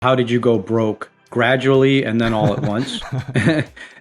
How did you go broke? Gradually and then all at once.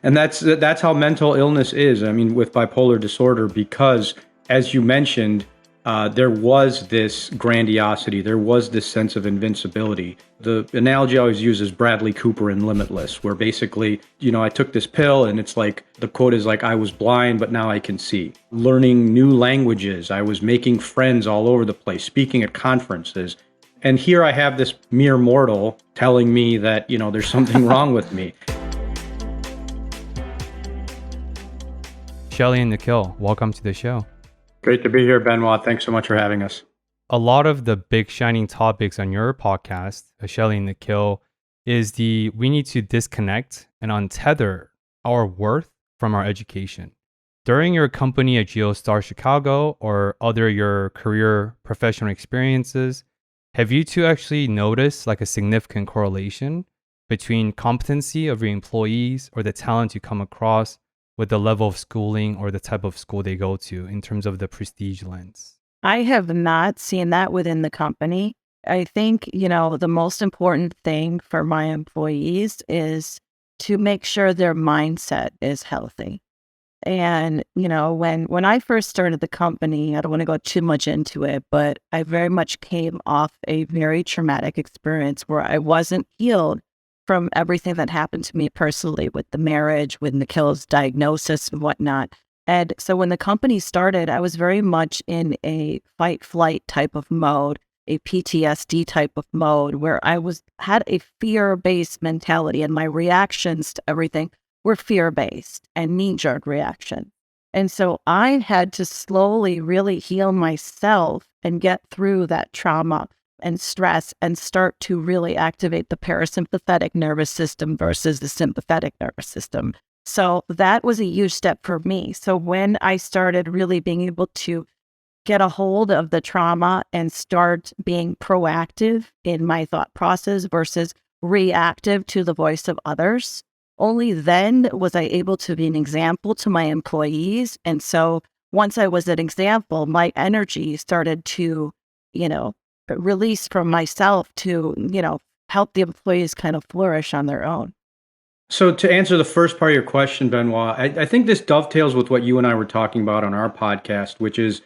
And that's how mental illness is. I mean, with bipolar disorder, because as you mentioned, there was this grandiosity, there was this sense of invincibility. The analogy I always use is Bradley Cooper in Limitless, where basically, I took this pill and it's like, the quote is like, I was blind, but now I can see. Learning new languages, I was making friends all over the place, speaking at conferences. And here I have this mere mortal telling me that, there's something wrong with me. Shelly and Nikhil, welcome to the show. Great to be here, Benoit. Thanks so much for having us. A lot of the big shining topics on your podcast, Shelly and Nikhil, is we need to disconnect and untether our worth from our education. During your company at GeoStar Chicago or other your career professional experiences, have you two actually noticed like a significant correlation between competency of your employees or the talent you come across with the level of schooling or the type of school they go to in terms of the prestige lens? I have not seen that within the company. I think, the most important thing for my employees is to make sure their mindset is healthy. And, when I first started the company, I don't want to go too much into it, but I very much came off a very traumatic experience where I wasn't healed from everything that happened to me personally with the marriage, with Nikhil's diagnosis and whatnot. And so when the company started, I was very much in a fight flight type of mode, a PTSD type of mode where had a fear-based mentality, and my reactions to everything were fear-based and knee-jerk reaction. And so I had to slowly really heal myself and get through that trauma and stress and start to really activate the parasympathetic nervous system versus the sympathetic nervous system. So that was a huge step for me. So when I started really being able to get a hold of the trauma and start being proactive in my thought process versus reactive to the voice of others, only then was I able to be an example to my employees. And so once I was an example, my energy started to, release from myself to, help the employees kind of flourish on their own. So to answer the first part of your question, Benoit, I think this dovetails with what you and I were talking about on our podcast, which is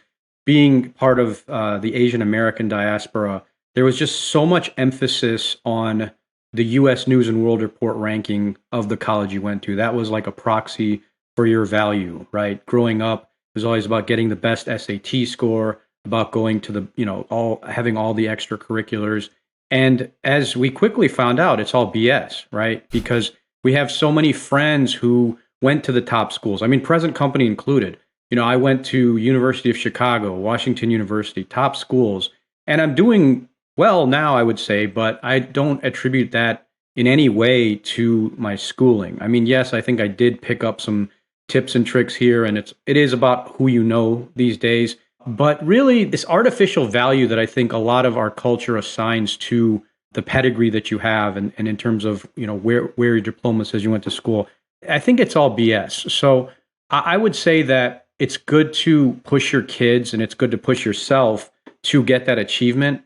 being part of the Asian American diaspora. There was just so much emphasis on the U.S. News and World Report ranking of the college you went to. That was like a proxy for your value, right? Growing up, it was always about getting the best SAT score, about going to the, having all the extracurriculars. And as we quickly found out, it's all BS, right? Because we have so many friends who went to the top schools. I mean, present company included. I went to University of Chicago, Washington University, top schools, and I'm doing well now, I would say, but I don't attribute that in any way to my schooling. I mean, yes, I think I did pick up some tips and tricks here, and it is about who you know these days. But really, this artificial value that I think a lot of our culture assigns to the pedigree that you have, and in terms of where your diploma says you went to school, I think it's all BS. So I would say that it's good to push your kids and it's good to push yourself to get that achievement.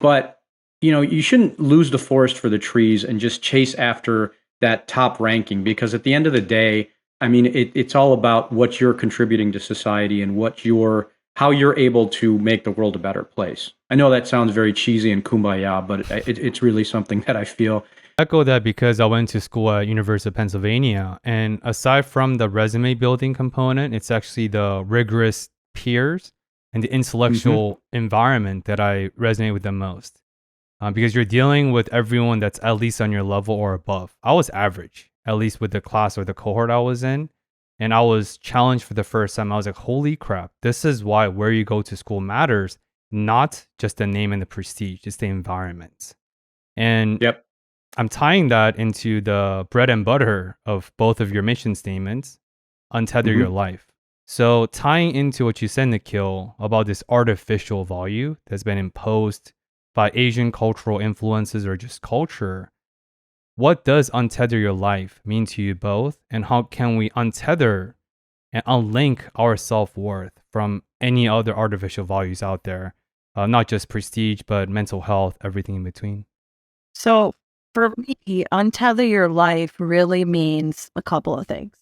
But, you shouldn't lose the forest for the trees and just chase after that top ranking, because at the end of the day, I mean, it's all about what you're contributing to society and how you're able to make the world a better place. I know that sounds very cheesy and kumbaya, but it's really something that I feel. I echo that because I went to school at University of Pennsylvania, and aside from the resume building component, it's actually the rigorous peers and the intellectual environment that I resonate with the most. Because you're dealing with everyone that's at least on your level or above. I was average, at least with the class or the cohort I was in. And I was challenged for the first time. I was like, holy crap, this is why where you go to school matters, not just the name and the prestige, it's the environment. And Yep. I'm tying that into the bread and butter of both of your mission statements, Untether Your Life. So tying into what you said, Nikhil, about this artificial value that's been imposed by Asian cultural influences or just culture, what does untether your life mean to you both? And how can we untether and unlink our self-worth from any other artificial values out there? Not just prestige, but mental health, everything in between. So For me, untether your life really means a couple of things.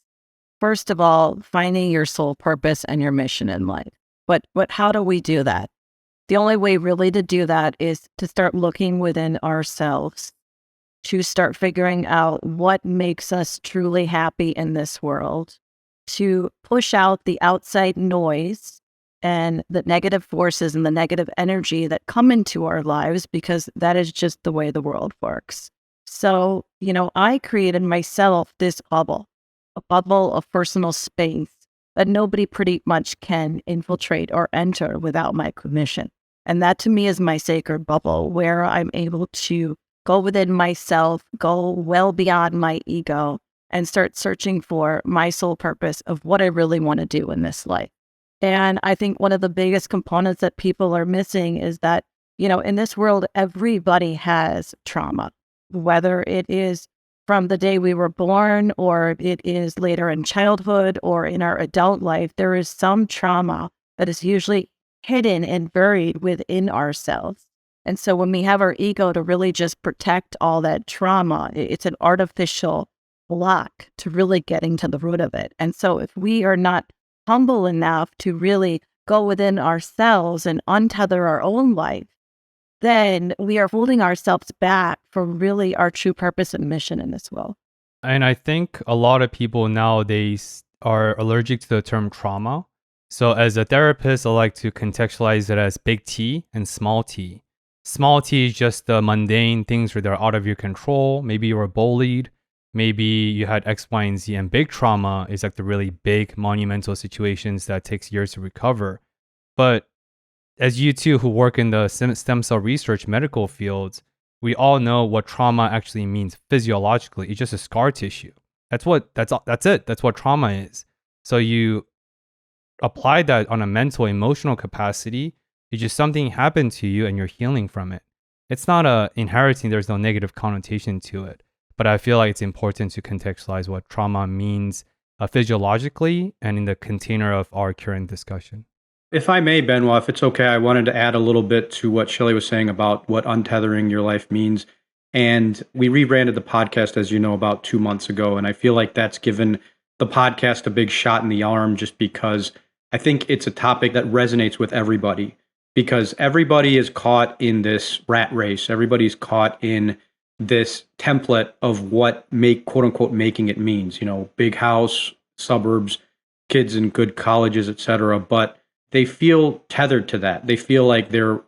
First of all, finding your soul purpose and your mission in life. But how do we do that? The only way really to do that is to start looking within ourselves, to start figuring out what makes us truly happy in this world, to push out the outside noise and the negative forces and the negative energy that come into our lives, because that is just the way the world works. So, I created myself this bubble, a bubble of personal space that nobody pretty much can infiltrate or enter without my permission. And that to me is my sacred bubble where I'm able to go within myself, go well beyond my ego, and start searching for my soul purpose of what I really want to do in this life. And I think one of the biggest components that people are missing is that, in this world, everybody has trauma, whether it is from the day we were born or it is later in childhood or in our adult life, there is some trauma that is usually hidden and buried within ourselves. And so when we have our ego to really just protect all that trauma, it's an artificial block to really getting to the root of it. And so if we are not humble enough to really go within ourselves and untether our own life, then we are holding ourselves back from really our true purpose and mission in this world. And I think a lot of people nowadays are allergic to the term trauma. So as a therapist, I like to contextualize it as big T and small t. Small t is just the mundane things that are out of your control. Maybe you were bullied. Maybe you had X, Y, and Z. And big trauma is like the really big monumental situations that takes years to recover. But as you two who work in the stem cell research medical fields, we all know what trauma actually means physiologically. It's just a scar tissue. That's it. That's what trauma is. So you apply that on a mental, emotional capacity. It's just something happened to you and you're healing from it. It's not inheriting. There's no negative connotation to it. But I feel like it's important to contextualize what trauma means physiologically and in the container of our current discussion. If I may, Benoit, if it's okay, I wanted to add a little bit to what Shelly was saying about what untethering your life means. And we rebranded the podcast, as you know, about 2 months ago. And I feel like that's given the podcast a big shot in the arm just because I think it's a topic that resonates with everybody, because everybody is caught in this rat race. Everybody's caught in this template of what quote unquote making it means, big house, suburbs, kids in good colleges, etc. But they feel tethered to that. They feel like they're,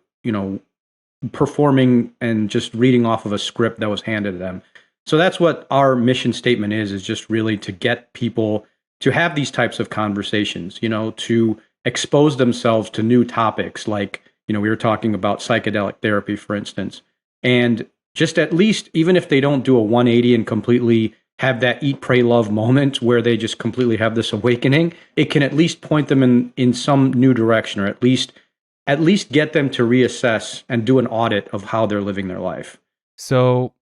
performing and just reading off of a script that was handed to them. So that's what our mission statement is just really to get people to have these types of conversations, to expose themselves to new topics like, we were talking about psychedelic therapy, for instance, and just at least, even if they don't do a 180 and completely have that eat, pray, love moment where they just completely have this awakening, it can at least point them in some new direction, or at least get them to reassess and do an audit of how they're living their life. So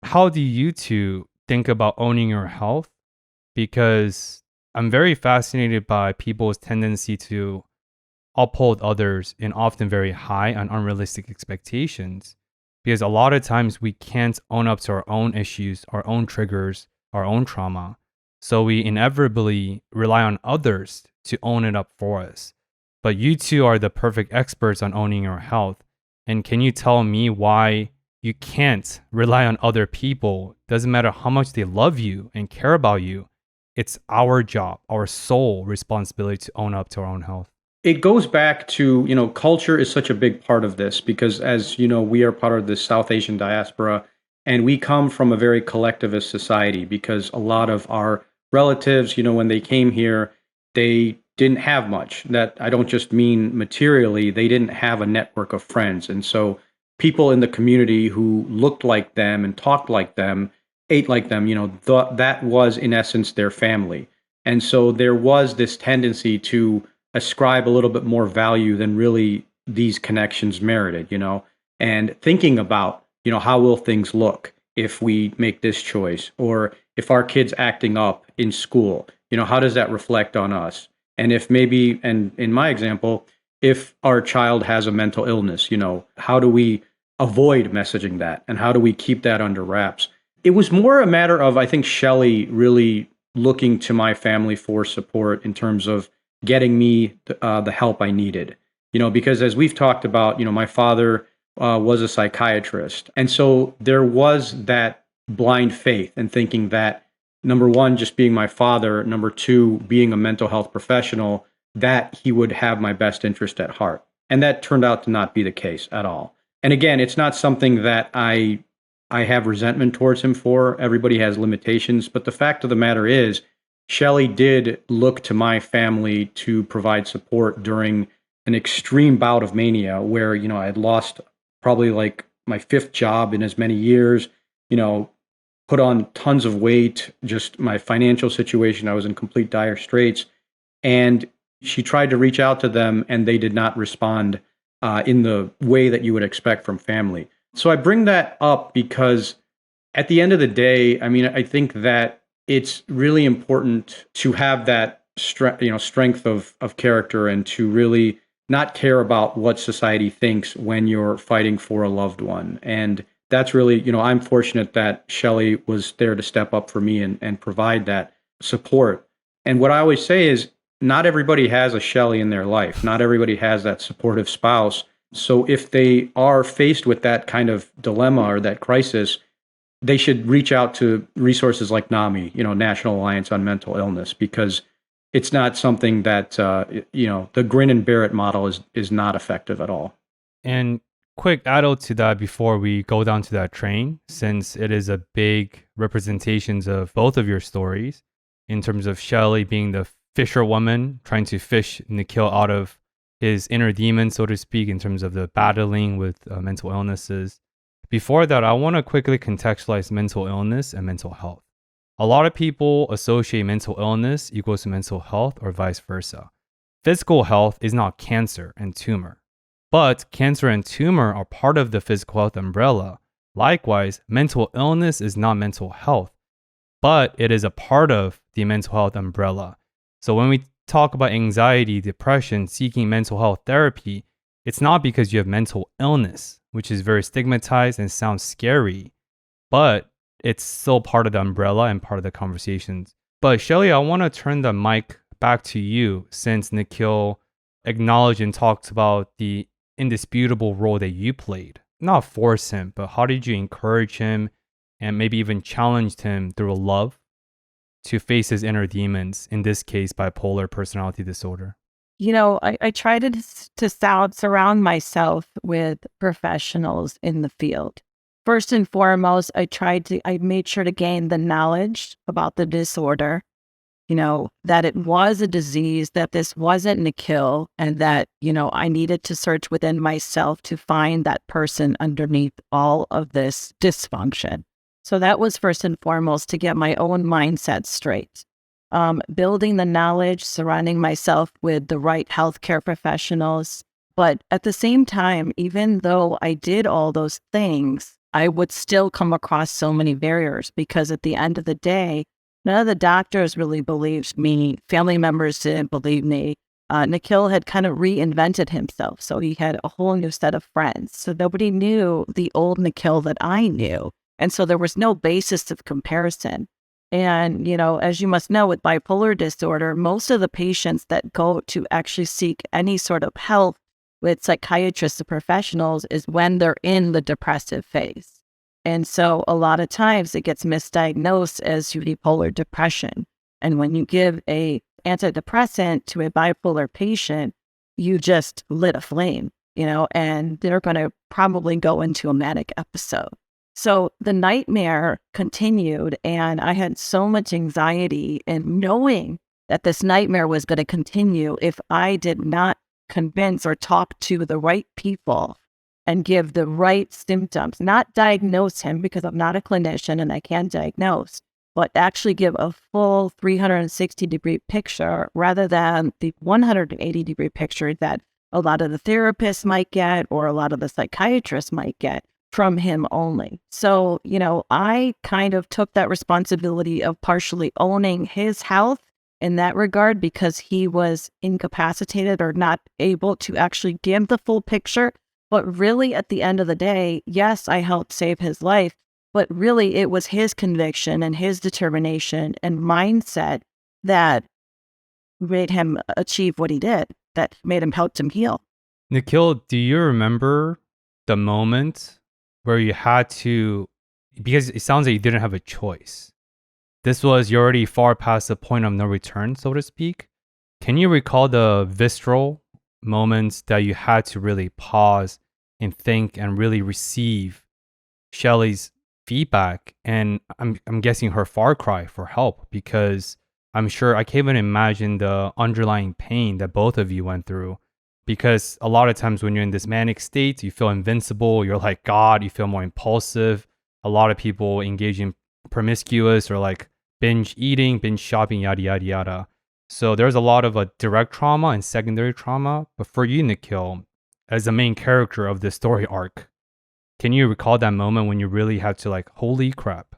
how do you two think about owning your health? Because I'm very fascinated by people's tendency to uphold others in often very high and unrealistic expectations. Because a lot of times we can't own up to our own issues, our own triggers, our own trauma. So we inevitably rely on others to own it up for us. But you two are the perfect experts on owning your health. And can you tell me why you can't rely on other people? Doesn't matter how much they love you and care about you. It's our job, our sole responsibility to own up to our own health. It goes back to, culture is such a big part of this because, as you know, we are part of the South Asian diaspora and we come from a very collectivist society because a lot of our relatives, when they came here, they didn't have much. That I don't just mean materially, they didn't have a network of friends. And so people in the community who looked like them and talked like them, ate like them, that was in essence their family. And so there was this tendency to ascribe a little bit more value than really these connections merited, and thinking about, how will things look if we make this choice, or if our kid's acting up in school, how does that reflect on us? And if maybe, and in my example, if our child has a mental illness, how do we avoid messaging that, and how do we keep that under wraps? It was more a matter of, I think, Shelly really looking to my family for support in terms of getting me the help I needed. Because as we've talked about, my father was a psychiatrist. And so there was that blind faith and thinking that, number one, just being my father, number two, being a mental health professional, that he would have my best interest at heart. And that turned out to not be the case at all. And again, it's not something that I have resentment towards him for. Everybody has limitations. But the fact of the matter is, Shelly did look to my family to provide support during an extreme bout of mania where, I had lost probably like my fifth job in as many years, put on tons of weight, just my financial situation. I was in complete dire straits. And she tried to reach out to them and they did not respond in the way that you would expect from family. So I bring that up because at the end of the day, I think that it's really important to have that strength of character and to really not care about what society thinks when you're fighting for a loved one. And that's really, I'm fortunate that Shelly was there to step up for me and provide that support. And what I always say is, not everybody has a Shelly in their life. Not everybody has that supportive spouse. So if they are faced with that kind of dilemma or that crisis, they should reach out to resources like NAMI, National Alliance on Mental Illness, because it's not something that, the grin and bear it model is not effective at all. And quick add-on to that before we go down to that train, since it is a big representations of both of your stories in terms of Shelly being the fisherwoman trying to fish Nikhil out of his inner demon, so to speak, in terms of the battling with mental illnesses. Before that, I want to quickly contextualize mental illness and mental health. A lot of people associate mental illness equals to mental health or vice versa. Physical health is not cancer and tumor, but cancer and tumor are part of the physical health umbrella. Likewise, mental illness is not mental health, but it is a part of the mental health umbrella. So when we talk about anxiety, depression, seeking mental health therapy, it's not because you have mental illness, which is very stigmatized and sounds scary, but it's still part of the umbrella and part of the conversations. But Shelly, I want to turn the mic back to you, since Nikhil acknowledged and talked about the indisputable role that you played. Not force him, but how did you encourage him and maybe even challenged him through love to face his inner demons, in this case, bipolar personality disorder? I try to surround myself with professionals in the field. First and foremost, I made sure to gain the knowledge about the disorder, that it was a disease, that this wasn't Nikhil, and that, I needed to search within myself to find that person underneath all of this dysfunction. So that was first and foremost, to get my own mindset straight. Building the knowledge, surrounding myself with the right healthcare professionals. But at the same time, even though I did all those things, I would still come across so many barriers, because at the end of the day, none of the doctors really believed me. Family members didn't believe me. Nikhil had kind of reinvented himself. So he had a whole new set of friends. So nobody knew the old Nikhil that I knew. And so there was no basis of comparison. And, as you must know, with bipolar disorder, most of the patients that go to actually seek any sort of help with psychiatrists or professionals is when they're in the depressive phase. And so a lot of times it gets misdiagnosed as unipolar depression. And when you give a antidepressant to a bipolar patient, you just lit a flame, and they're going to probably go into a manic episode. So the nightmare continued, and I had so much anxiety in knowing that this nightmare was going to continue if I did not convince or talk to the right people and give the right symptoms, not diagnose him, because I'm not a clinician and I can't diagnose, but actually give a full 360-degree picture rather than the 180-degree picture that a lot of the therapists might get or a lot of the psychiatrists might get from him only. So, I kind of took that responsibility of partially owning his health in that regard, because he was incapacitated or not able to actually give the full picture. But really, at the end of the day, yes, I helped save his life, but really it was his conviction and his determination and mindset that made him achieve what he did, that made him helped him heal. Nikhil, do you remember the moment where you had to, because it sounds like you didn't have a choice. This was, you're already far past the point of no return, so to speak. Can you recall the visceral moments that you had to really pause and think and really receive Shelly's feedback? And I'm guessing her far cry for help, because I'm sure I can't even imagine the underlying pain that both of you went through. Because a lot of times when you're in this manic state, you feel invincible, you're like God, you feel more impulsive. A lot of people engage in promiscuous or like binge eating, binge shopping, yada, yada, yada. So there's a lot of a direct trauma and secondary trauma. But for you, Nikhil, as the main character of this story arc, can you recall that moment when you really had to like, holy crap,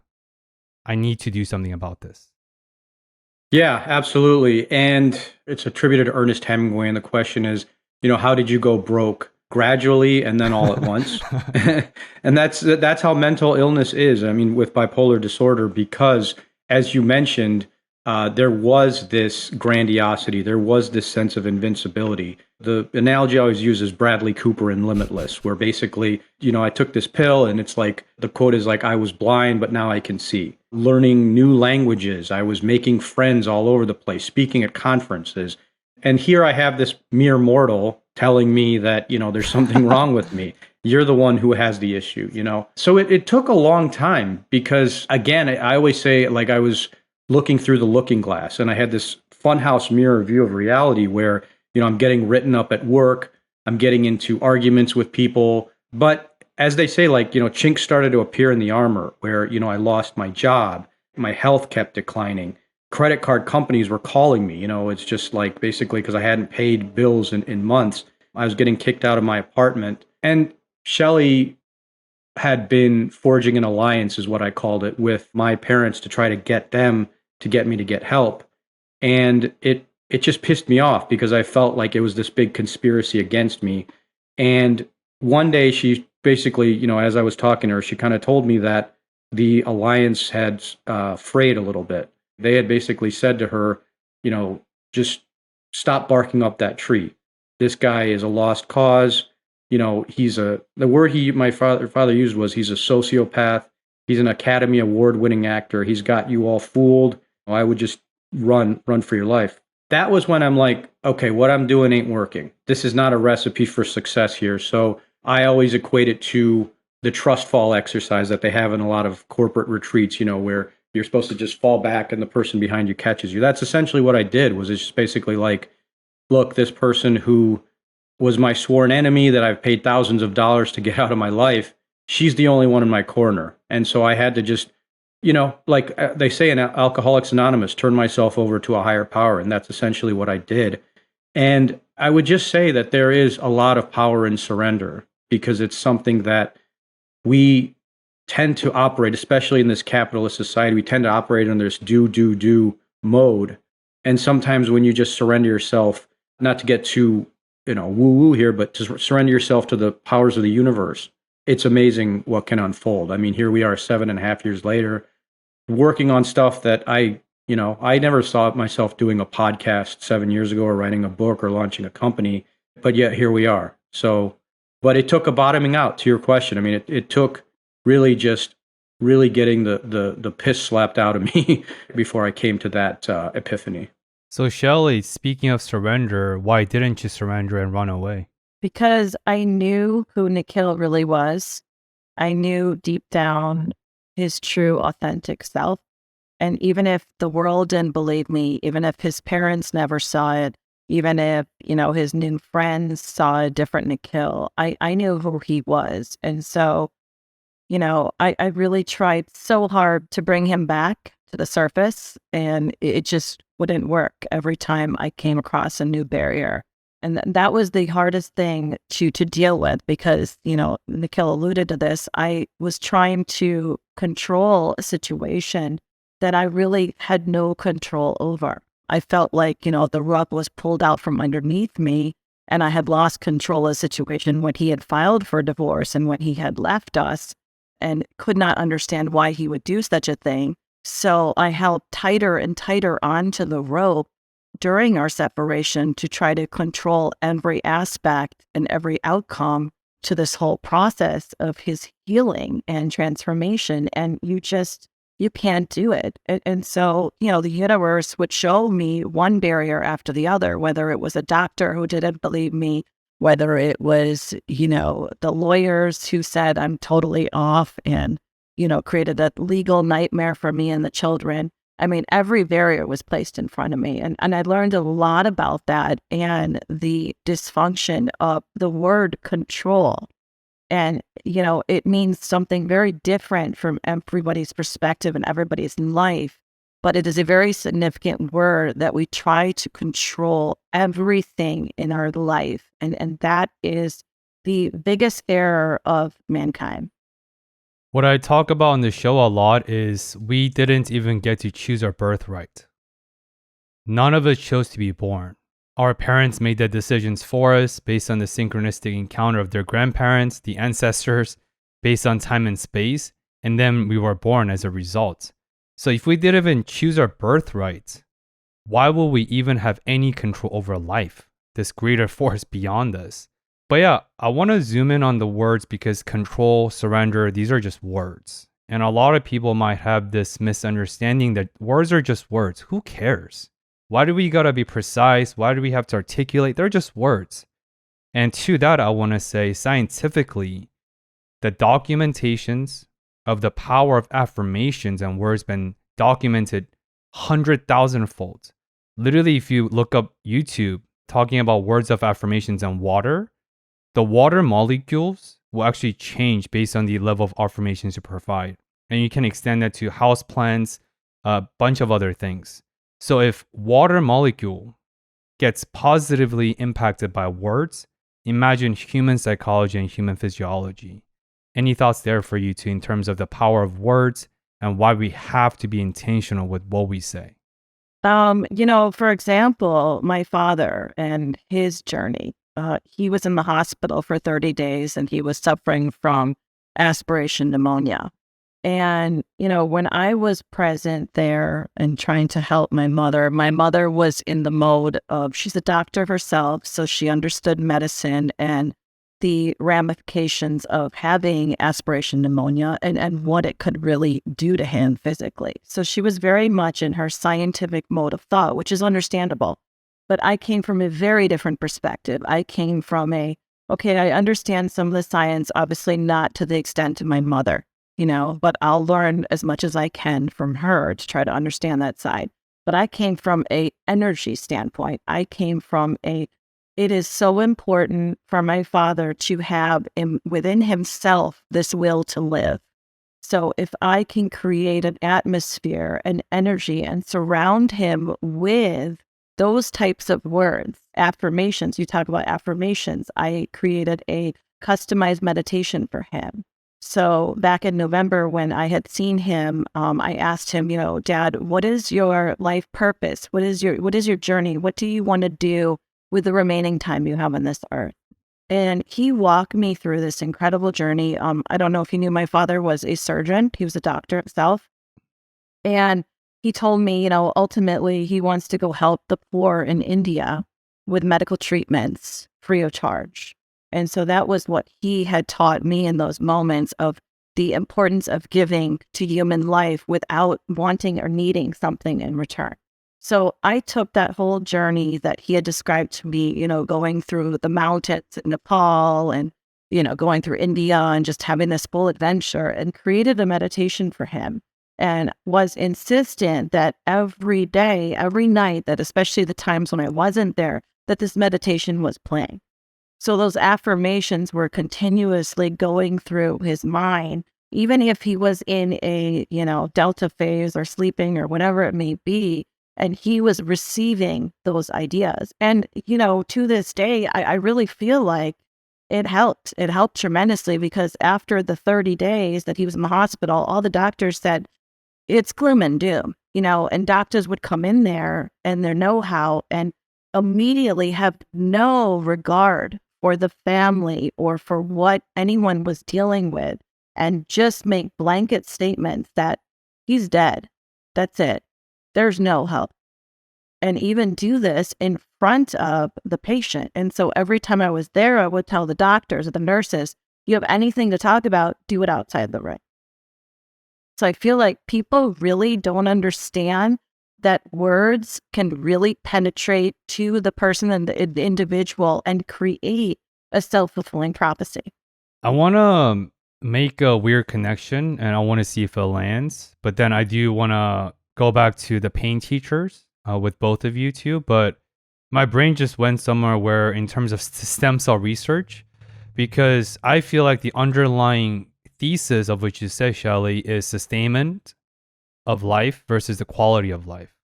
I need to do something about this? Yeah, absolutely. And it's attributed to Ernest Hemingway. And the question is, how did you go broke? Gradually and then all at once. And that's how mental illness is. I mean, with bipolar disorder, because as you mentioned, there was this grandiosity, there was this sense of invincibility. The analogy I always use is Bradley Cooper in Limitless, where basically, I took this pill and it's like, the quote is like, I was blind, but now I can see. Learning new languages, I was making friends all over the place, speaking at conferences. And here I have this mere mortal telling me that, there's something wrong with me. You're the one who has the issue. So it took a long time because, again, I always say, like, I was looking through the looking glass and I had this funhouse mirror view of reality where, I'm getting written up at work. I'm getting into arguments with people. But as they say, like, chinks started to appear in the armor where, I lost my job. My health kept declining. Credit card companies were calling me. It's just like basically because I hadn't paid bills in months. I was getting kicked out of my apartment. And Shelly had been forging an alliance, is what I called it, with my parents to try to get them to get me to get help. And it just pissed me off because I felt like it was this big conspiracy against me. And one day she basically, as I was talking to her, she kind of told me that the alliance had frayed a little bit. They had basically said to her, just stop barking up that tree. This guy is a lost cause. The word my father used was he's a sociopath. He's an Academy Award winning actor. He's got you all fooled. I would just run for your life. That was when I'm like, okay, what I'm doing ain't working. This is not a recipe for success here. So I always equate it to the trust fall exercise that they have in a lot of corporate retreats, where you're supposed to just fall back and the person behind you catches you. That's essentially what I did. Was it's just basically like, look, this person who was my sworn enemy that I've paid thousands of dollars to get out of my life, she's the only one in my corner. And so I had to just, like they say in Alcoholics Anonymous, turn myself over to a higher power. And that's essentially what I did. And I would just say that there is a lot of power in surrender because it's something that we tend to operate, especially in this capitalist society, we tend to operate in this do mode. And sometimes when you just surrender yourself, not to get too, woo-woo here, but to surrender yourself to the powers of the universe, it's amazing what can unfold. I mean, here we are 7.5 years later, working on stuff that I never saw myself doing a podcast 7 years ago or writing a book or launching a company, but yet here we are. So, but it took a bottoming out to your question. I mean, it took really just really getting the piss slapped out of me before I came to that epiphany. So Shelly, speaking of surrender, why didn't you surrender and run away? Because I knew who Nikhil really was. I knew deep down his true, authentic self. And even if the world didn't believe me, even if his parents never saw it, even if, his new friends saw a different Nikhil, I knew who he was. And so, I really tried so hard to bring him back to the surface, and it just wouldn't work every time I came across a new barrier. And that was the hardest thing to deal with because, Nikhil alluded to this. I was trying to control a situation that I really had no control over. I felt like, the rug was pulled out from underneath me And I had lost control of the situation when he had filed for divorce and when he had left us and could not understand why he would do such a thing. So I held tighter and tighter onto the rope during our separation to try to control every aspect and every outcome to this whole process of his healing and transformation. And you can't do it. And so, the universe would show me one barrier after the other, whether it was a doctor who didn't believe me, whether it was, the lawyers who said I'm totally off and, created a legal nightmare for me and the children. I mean, every barrier was placed in front of me. And I learned a lot about that and the dysfunction of the word control. And, it means something very different from everybody's perspective and everybody's life. But it is a very significant word that we try to control everything in our life. And that is the biggest error of mankind. What I talk about on the show a lot is we didn't even get to choose our birthright. None of us chose to be born. Our parents made the decisions for us based on the synchronistic encounter of their grandparents, the ancestors, based on time and space, and then we were born as a result. So if we didn't even choose our birthright, why will we even have any control over life, this greater force beyond us? But yeah, I want to zoom in on the words because control, surrender, these are just words. And a lot of people might have this misunderstanding that words are just words. Who cares? Why do we gotta be precise? Why do we have to articulate? They're just words. And to that, I want to say scientifically, the documentations of the power of affirmations and words been documented 100,000-fold. Literally, if you look up YouTube talking about words of affirmations and water, the water molecules will actually change based on the level of affirmations you provide. And you can extend that to houseplants, a bunch of other things. So if water molecule gets positively impacted by words, imagine human psychology and human physiology. Any thoughts there for you too in terms of the power of words and why we have to be intentional with what we say? For example, my father and his journey. He was in the hospital for 30 days and he was suffering from aspiration pneumonia. And, when I was present there and trying to help my mother was in the mode of, she's a doctor herself, so she understood medicine and the ramifications of having aspiration pneumonia and what it could really do to him physically. So she was very much in her scientific mode of thought, which is understandable. But I came from a very different perspective. I came from okay, I understand some of the science, obviously not to the extent of my mother, but I'll learn as much as I can from her to try to understand that side. But I came from a energy standpoint. I came from it is so important for my father to have within himself this will to live. So if I can create an atmosphere, an energy, and surround him with those types of words, affirmations, you talk about affirmations. I created a customized meditation for him. So back in November when I had seen him, I asked him, Dad, what is your life purpose? What is your journey? What do you want to do with the remaining time you have on this earth? And he walked me through this incredible journey. I don't know if you knew, my father was a surgeon. He was a doctor himself. And he told me, ultimately he wants to go help the poor in India with medical treatments free of charge. And so that was what he had taught me in those moments of the importance of giving to human life without wanting or needing something in return. So I took that whole journey that he had described to me, going through the mountains in Nepal and, going through India and just having this full adventure, and created a meditation for him. And was insistent that every day, every night, that especially the times when I wasn't there, that this meditation was playing. So those affirmations were continuously going through his mind, even if he was in a, delta phase or sleeping or whatever it may be, and he was receiving those ideas. And, to this day, I really feel like it helped. It helped tremendously because after the 30 days that he was in the hospital, all the doctors said, it's gloom and doom, and doctors would come in there and their know-how, and immediately have no regard for the family or for what anyone was dealing with and just make blanket statements that he's dead. That's it. There's no help. And even do this in front of the patient. And so every time I was there, I would tell the doctors or the nurses, you have anything to talk about, do it outside the ring. So I feel like people really don't understand that words can really penetrate to the person and the individual and create a self-fulfilling prophecy. I want to make a weird connection and I want to see if it lands. But then I do want to go back to the pain teachers with both of you too. But my brain just went somewhere where, in terms of stem cell research, because I feel like the underlying thesis of what you said, Shelly, is sustainment of life versus the quality of life,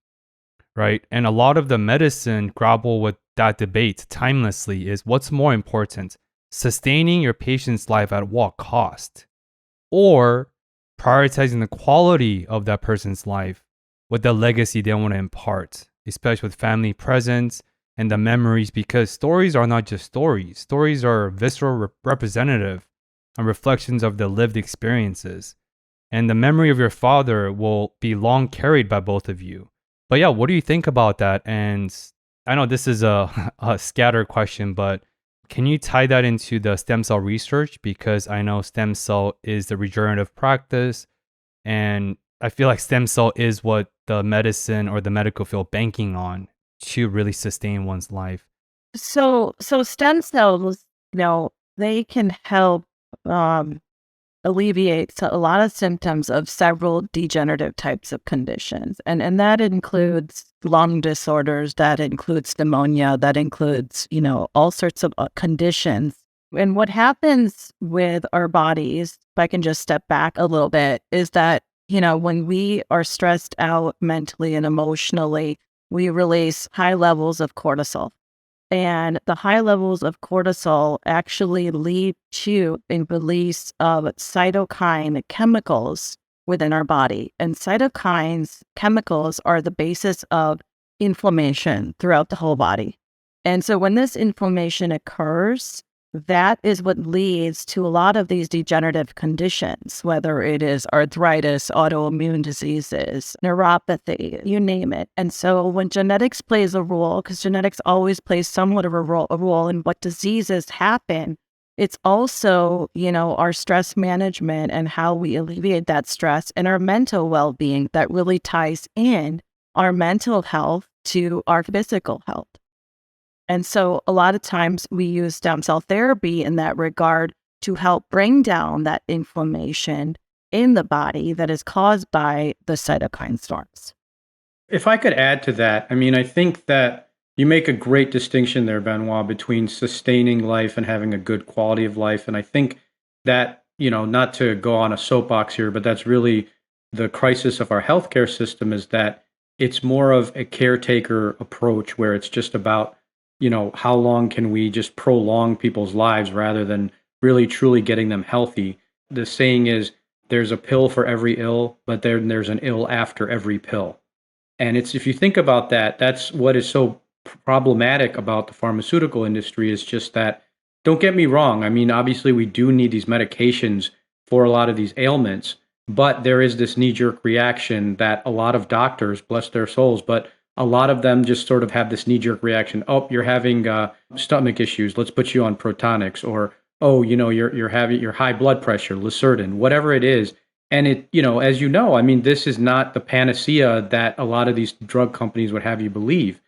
right? And a lot of the medicine grapple with that debate timelessly is what's more important, sustaining your patient's life at what cost, or prioritizing the quality of that person's life with the legacy they want to impart, especially with family presence and the memories, because stories are not just stories. Stories are visceral representative and reflections of the lived experiences. And the memory of your father will be long carried by both of you. But yeah, what do you think about that? And I know this is a scattered question, but can you tie that into the stem cell research? Because I know stem cell is the regenerative practice, and I feel like stem cell is what the medicine or the medical field banking on to really sustain one's life. So stem cells, they can help alleviate a lot of symptoms of several degenerative types of conditions. And that includes lung disorders, that includes pneumonia, that includes, all sorts of conditions. And what happens with our bodies, if I can just step back a little bit, is that, when we are stressed out mentally and emotionally, we release high levels of cortisol. And the high levels of cortisol actually lead to a release of cytokine chemicals within our body. And cytokines chemicals are the basis of inflammation throughout the whole body. And so when this inflammation occurs, that is what leads to a lot of these degenerative conditions, whether it is arthritis, autoimmune diseases, neuropathy, you name it. And so when genetics plays a role, because genetics always plays somewhat of a role in what diseases happen, it's also, our stress management and how we alleviate that stress and our mental well-being that really ties in our mental health to our physical health. And so a lot of times we use stem cell therapy in that regard to help bring down that inflammation in the body that is caused by the cytokine storms. If I could add to that, I think that you make a great distinction there, Benoit, between sustaining life and having a good quality of life. And I think that, not to go on a soapbox here, but that's really the crisis of our healthcare system, is that it's more of a caretaker approach where it's just about, how long can we just prolong people's lives rather than really truly getting them healthy. The saying is there's a pill for every ill, but there's an ill after every pill. And if you think about that, that's what is so problematic about the pharmaceutical industry, is just that, don't get me wrong. Obviously we do need these medications for a lot of these ailments, but there is this knee-jerk reaction that a lot of doctors, bless their souls, but a lot of them just sort of have this knee-jerk reaction. Oh, you're having stomach issues. Let's put you on Protonix. Or, oh, you're having your high blood pressure, Lacertin, whatever it is. And it, as this is not the panacea that a lot of these drug companies would have you believe.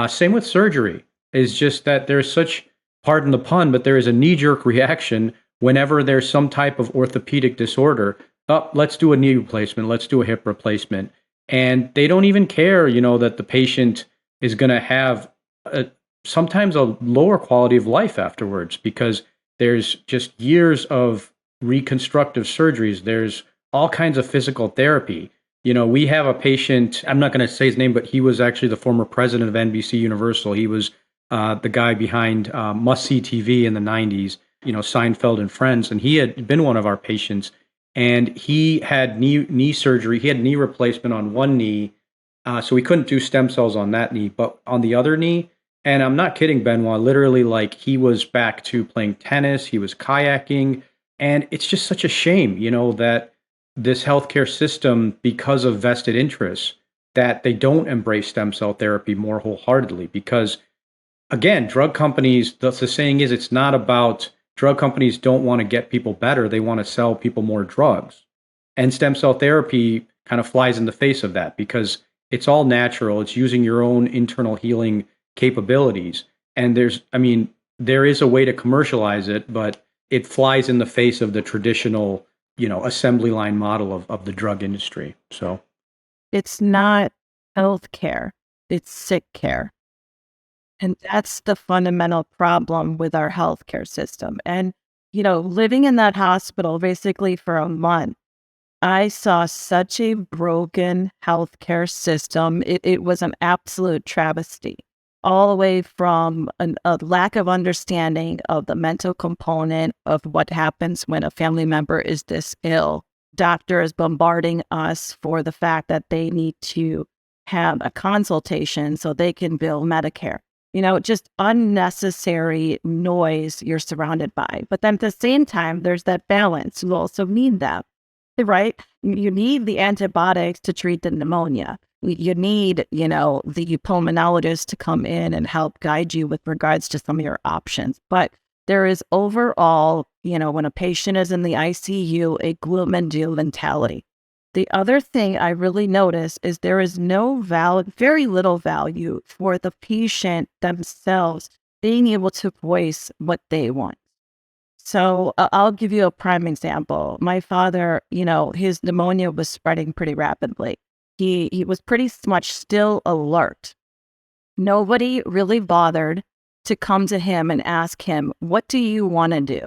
Same with surgery. Is just that there's such, pardon the pun, but there is a knee-jerk reaction whenever there's some type of orthopedic disorder. Oh, let's do a knee replacement. Let's do a hip replacement. And they don't even care, that the patient is going to have sometimes a lower quality of life afterwards, because there's just years of reconstructive surgeries. There's all kinds of physical therapy. We have a patient, I'm not going to say his name, but he was actually the former president of NBC Universal. He was the guy behind Must See TV in the 90s, Seinfeld and Friends. And he had been one of our patients. And he had knee surgery. He had knee replacement on one knee, so we couldn't do stem cells on that knee. But on the other knee, And I'm not kidding, Benoit. Literally, like, he was back to playing tennis, he was kayaking. And it's just such a shame, that this healthcare system, because of vested interests, that they don't embrace stem cell therapy more wholeheartedly. Because again, drug companies, the saying is, it's not about drug companies don't want to get people better, they want to sell people more drugs. And stem cell therapy kind of flies in the face of that because it's all natural. It's using your own internal healing capabilities. And there is a way to commercialize it, but it flies in the face of the traditional, assembly line model of the drug industry. So It's not health care, it's sick care. And that's the fundamental problem with our healthcare system. And, living in that hospital basically for a month, I saw such a broken healthcare system. It was an absolute travesty, all the way from a lack of understanding of the mental component of what happens when a family member is this ill. Doctors bombarding us for the fact that they need to have a consultation so they can bill Medicare. Just unnecessary noise you're surrounded by. But then at the same time, there's that balance. You also need that, right? You need the antibiotics to treat the pneumonia. You need, the pulmonologist to come in and help guide you with regards to some of your options. But there is overall, when a patient is in the ICU, a gloom and doom mentality. The other thing I really notice is there is very little value for the patient themselves being able to voice what they want. So I'll give you a prime example. My father, his pneumonia was spreading pretty rapidly. He was pretty much still alert. Nobody really bothered to come to him and ask him, what do you want to do?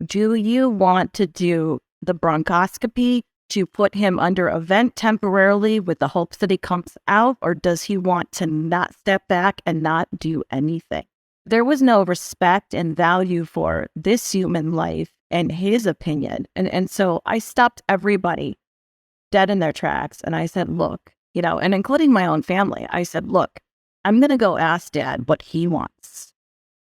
Do you want to do the bronchoscopy to put him under a vent temporarily with the hopes that he comes out, or does he want to not step back and not do anything? There was no respect and value for this human life and his opinion. And so I stopped everybody dead in their tracks. And I said, look, and including my own family, I said, look, I'm going to go ask Dad what he wants,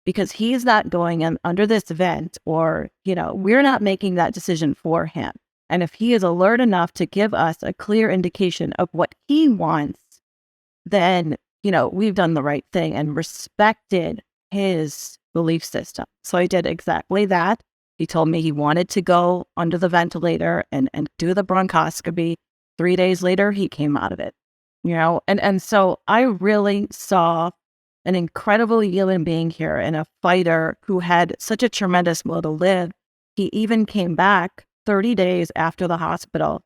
because he's not going in under this vent, or, we're not making that decision for him. And if he is alert enough to give us a clear indication of what he wants, then, we've done the right thing and respected his belief system. So I did exactly that. He told me he wanted to go under the ventilator and do the bronchoscopy. 3 days later, he came out of it, and so I really saw an incredible human being here and a fighter who had such a tremendous will to live. He even came back 30 days after the hospital.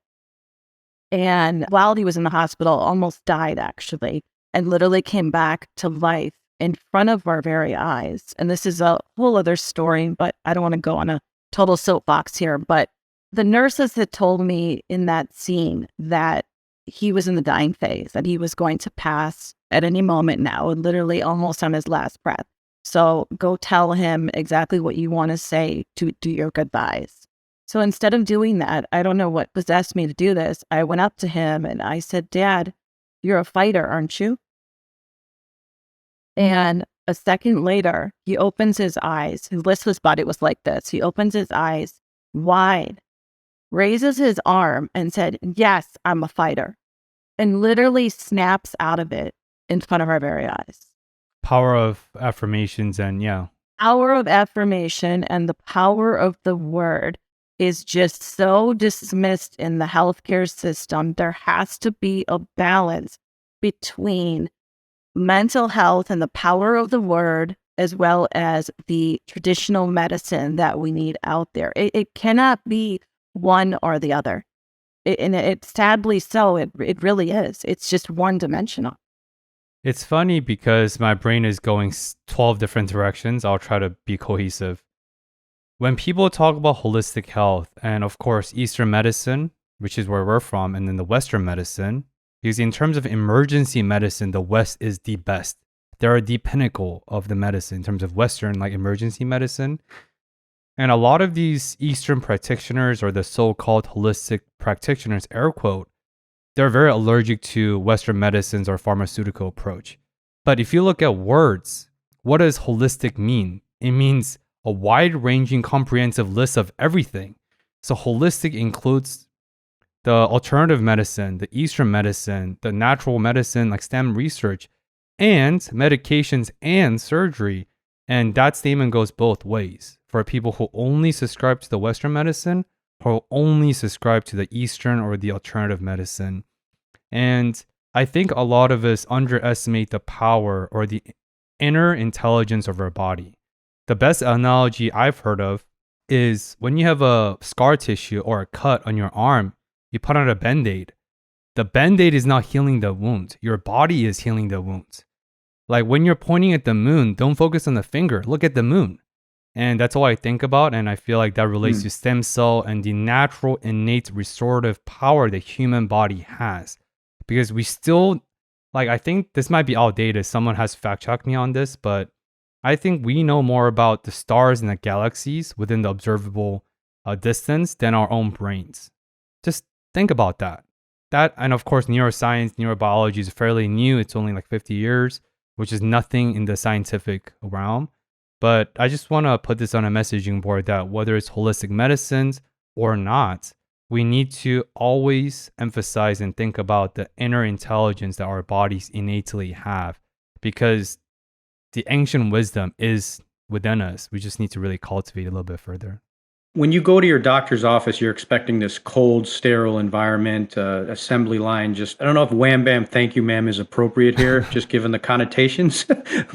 And while he was in the hospital, almost died actually, and literally came back to life in front of our very eyes. And this is a whole other story, but I don't want to go on a total soapbox here. But the nurses had told me in that scene that he was in the dying phase, that he was going to pass at any moment now, and literally almost on his last breath. So go tell him exactly what you want to say to do your goodbyes. So instead of doing that, I don't know what possessed me to do this. I went up to him and I said, Dad, you're a fighter, aren't you? And a second later, he opens his eyes. His listless body was like this. He opens his eyes wide, raises his arm and said, yes, I'm a fighter, and literally snaps out of it in front of our very eyes. Power of affirmations and Power of affirmation and the power of the word is just so dismissed in the healthcare system. There has to be a balance between mental health and the power of the word, as well as the traditional medicine that we need out there. It cannot be one or the other. And it sadly so, it really is. It's just one dimensional. It's funny because my brain is going 12 different directions. I'll try to be cohesive. When people talk about holistic health, and of course, Eastern medicine, which is where we're from, and then the Western medicine, because in terms of emergency medicine, the West is the best. They're the pinnacle of the medicine in terms of Western, like emergency medicine. And a lot of these Eastern practitioners, or the so-called holistic practitioners, air quote, they're very allergic to Western medicines or pharmaceutical approach. But if you look at words, what does holistic mean? It means a wide-ranging, comprehensive list of everything. So holistic includes the alternative medicine, the Eastern medicine, the natural medicine like STEM research, and medications and surgery. And that statement goes both ways for people who only subscribe to the Western medicine or only subscribe to the Eastern or the alternative medicine. And I think a lot of us underestimate the power or the inner intelligence of our body. The best analogy I've heard of is when you have a scar tissue or a cut on your arm, you put on a band-aid. The band-aid is not healing the wound. Your body is healing the wound. Like when you're pointing at the moon, don't focus on the finger. Look at the moon. And that's all I think about. And I feel like that relates to stem cell and the natural innate restorative power the human body has. Because we still, like, I think this might be outdated. Someone has fact checked me on this, but I think we know more about the stars and the galaxies within the observable distance than our own brains. Just think about that. That, and of course, neuroscience, neurobiology is fairly new. It's only like 50 years, which is nothing in the scientific realm. But I just want to put this on a messaging board that whether it's holistic medicines or not, we need to always emphasize and think about the inner intelligence that our bodies innately have, because the ancient wisdom is within us. We just need to really cultivate it a little bit further. When you go to your doctor's office, you're expecting this cold, sterile environment, assembly line. Just, I don't know if wham, bam, thank you, ma'am is appropriate here, just given the connotations,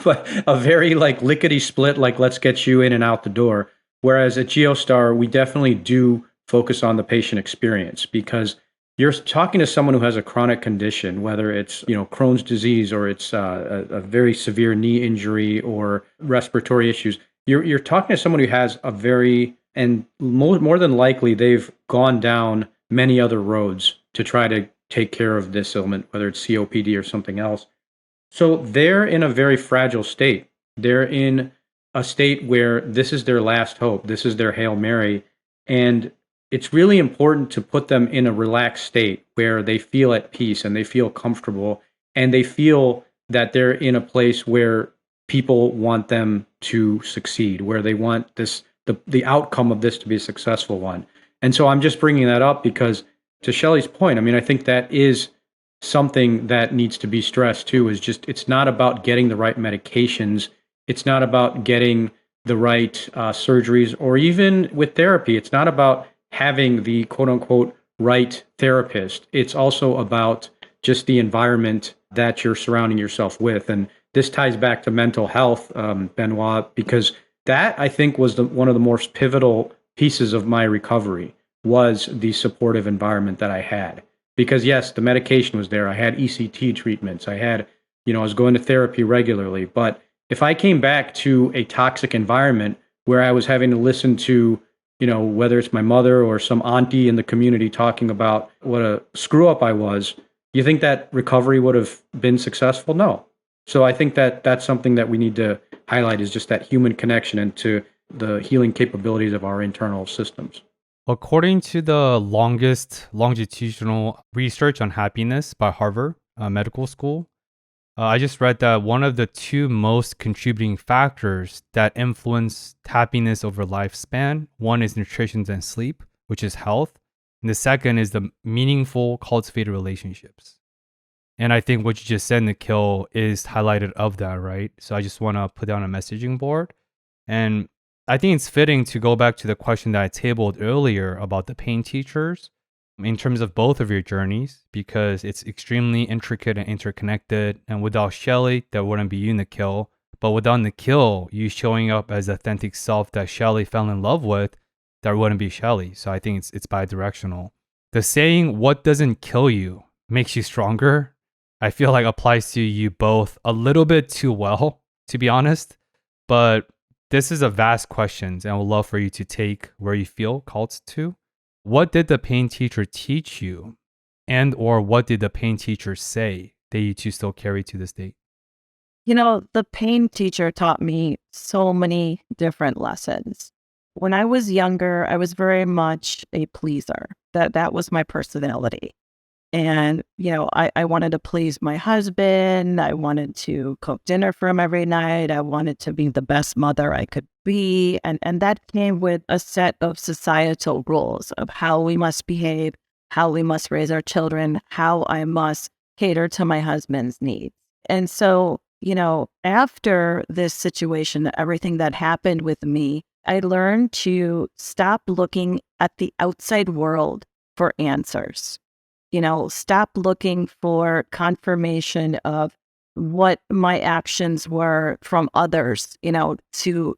but a very like lickety split, like let's get you in and out the door. Whereas at GeoStar, we definitely do focus on the patient experience, because you're talking to someone who has a chronic condition, whether it's, Crohn's disease or it's a very severe knee injury or respiratory issues. You're talking to someone who has a very, and more than likely, they've gone down many other roads to try to take care of this ailment, whether it's COPD or something else. So they're in a very fragile state. They're in a state where this is their last hope. This is their Hail Mary. And it's really important to put them in a relaxed state where they feel at peace and they feel comfortable and they feel that they're in a place where people want them to succeed, where they want the outcome of this to be a successful one. And so I'm just bringing that up because, to Shelly's point, I mean, I think that is something that needs to be stressed too, is just, it's not about getting the right medications. It's not about getting the right surgeries, or even with therapy, it's not about having the quote unquote right therapist. It's also about just the environment that you're surrounding yourself with. And this ties back to mental health, Benoit, because that I think was one of the most pivotal pieces of my recovery, was the supportive environment that I had. Because yes, the medication was there. I had ECT treatments. I had, I was going to therapy regularly. But if I came back to a toxic environment where I was having to listen to, whether it's my mother or some auntie in the community talking about what a screw up I was, you think that recovery would have been successful? No. So I think that that's something that we need to highlight, is just that human connection into the healing capabilities of our internal systems. According to the longest longitudinal research on happiness by Harvard Medical School, I just read that one of the two most contributing factors that influence happiness over lifespan, one is nutrition and sleep, which is health, and the second is the meaningful cultivated relationships. And I think what you just said, Nikhil, is highlighted of that, right? So I just want to put down a messaging board. And I think it's fitting to go back to the question that I tabled earlier about the pain teachers in terms of both of your journeys, because it's extremely intricate and interconnected. And without Shelly, that wouldn't be you, Nikhil. But without Nikhil, you showing up as the authentic self that Shelly fell in love with, that wouldn't be Shelly. So I think it's bidirectional. The saying, what doesn't kill you makes you stronger, I feel like applies to you both a little bit too well, to be honest. But this is a vast question, and I would love for you to take where you feel called to. What did the pain teacher teach you? And or what did the pain teacher say that you two still carry to this day? The pain teacher taught me so many different lessons. When I was younger, I was very much a pleaser. That was my personality. And, I wanted to please my husband. I wanted to cook dinner for him every night. I wanted to be the best mother I could be. And that came with a set of societal rules of how we must behave, how we must raise our children, how I must cater to my husband's needs. And so, after this situation, everything that happened with me, I learned to stop looking at the outside world for answers. Stop looking for confirmation of what my actions were from others, to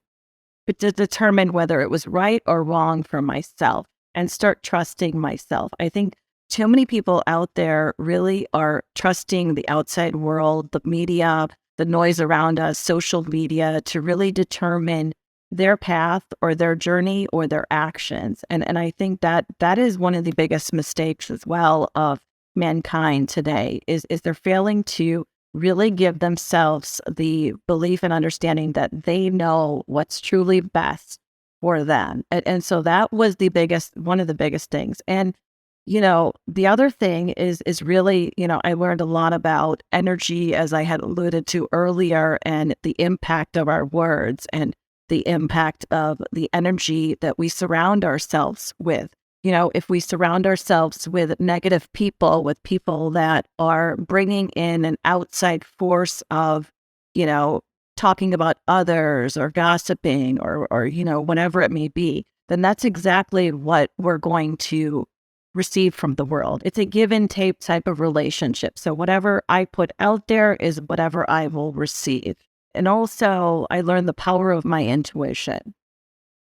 determine whether it was right or wrong for myself and start trusting myself. I think too many people out there really are trusting the outside world, the media, the noise around us, social media to really determine their path or their journey or their actions. And I think that is one of the biggest mistakes as well of mankind today is they're failing to really give themselves the belief and understanding that they know what's truly best for them. And so that was one of the biggest things. And, the other thing is really, I learned a lot about energy, as I had alluded to earlier, and the impact of our words and the impact of the energy that we surround ourselves with. If we surround ourselves with negative people, with people that are bringing in an outside force of, talking about others or gossiping or whatever it may be, then that's exactly what we're going to receive from the world. It's a give and take type of relationship. So whatever I put out there is whatever I will receive. And also, I learned the power of my intuition,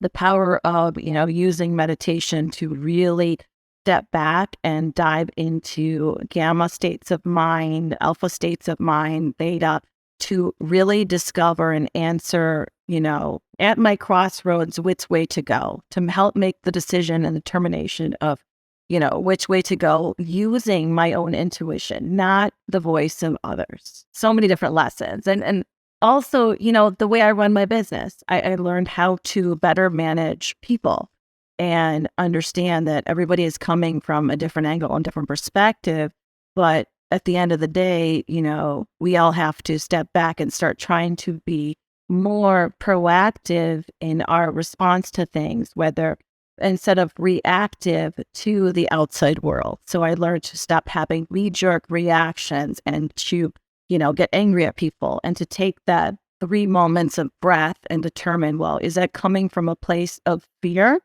the power of, using meditation to really step back and dive into gamma states of mind, alpha states of mind, beta, to really discover and answer, at my crossroads, which way to go, to help make the decision and determination of, which way to go using my own intuition, not the voice of others. So many different lessons. And also, the way I run my business, I learned how to better manage people and understand that everybody is coming from a different angle and different perspective. But at the end of the day, we all have to step back and start trying to be more proactive in our response to things, whether instead of reactive to the outside world. So I learned to stop having knee-jerk reactions and to get angry at people and to take that 3 moments of breath and determine, well, is that coming from a place of fear?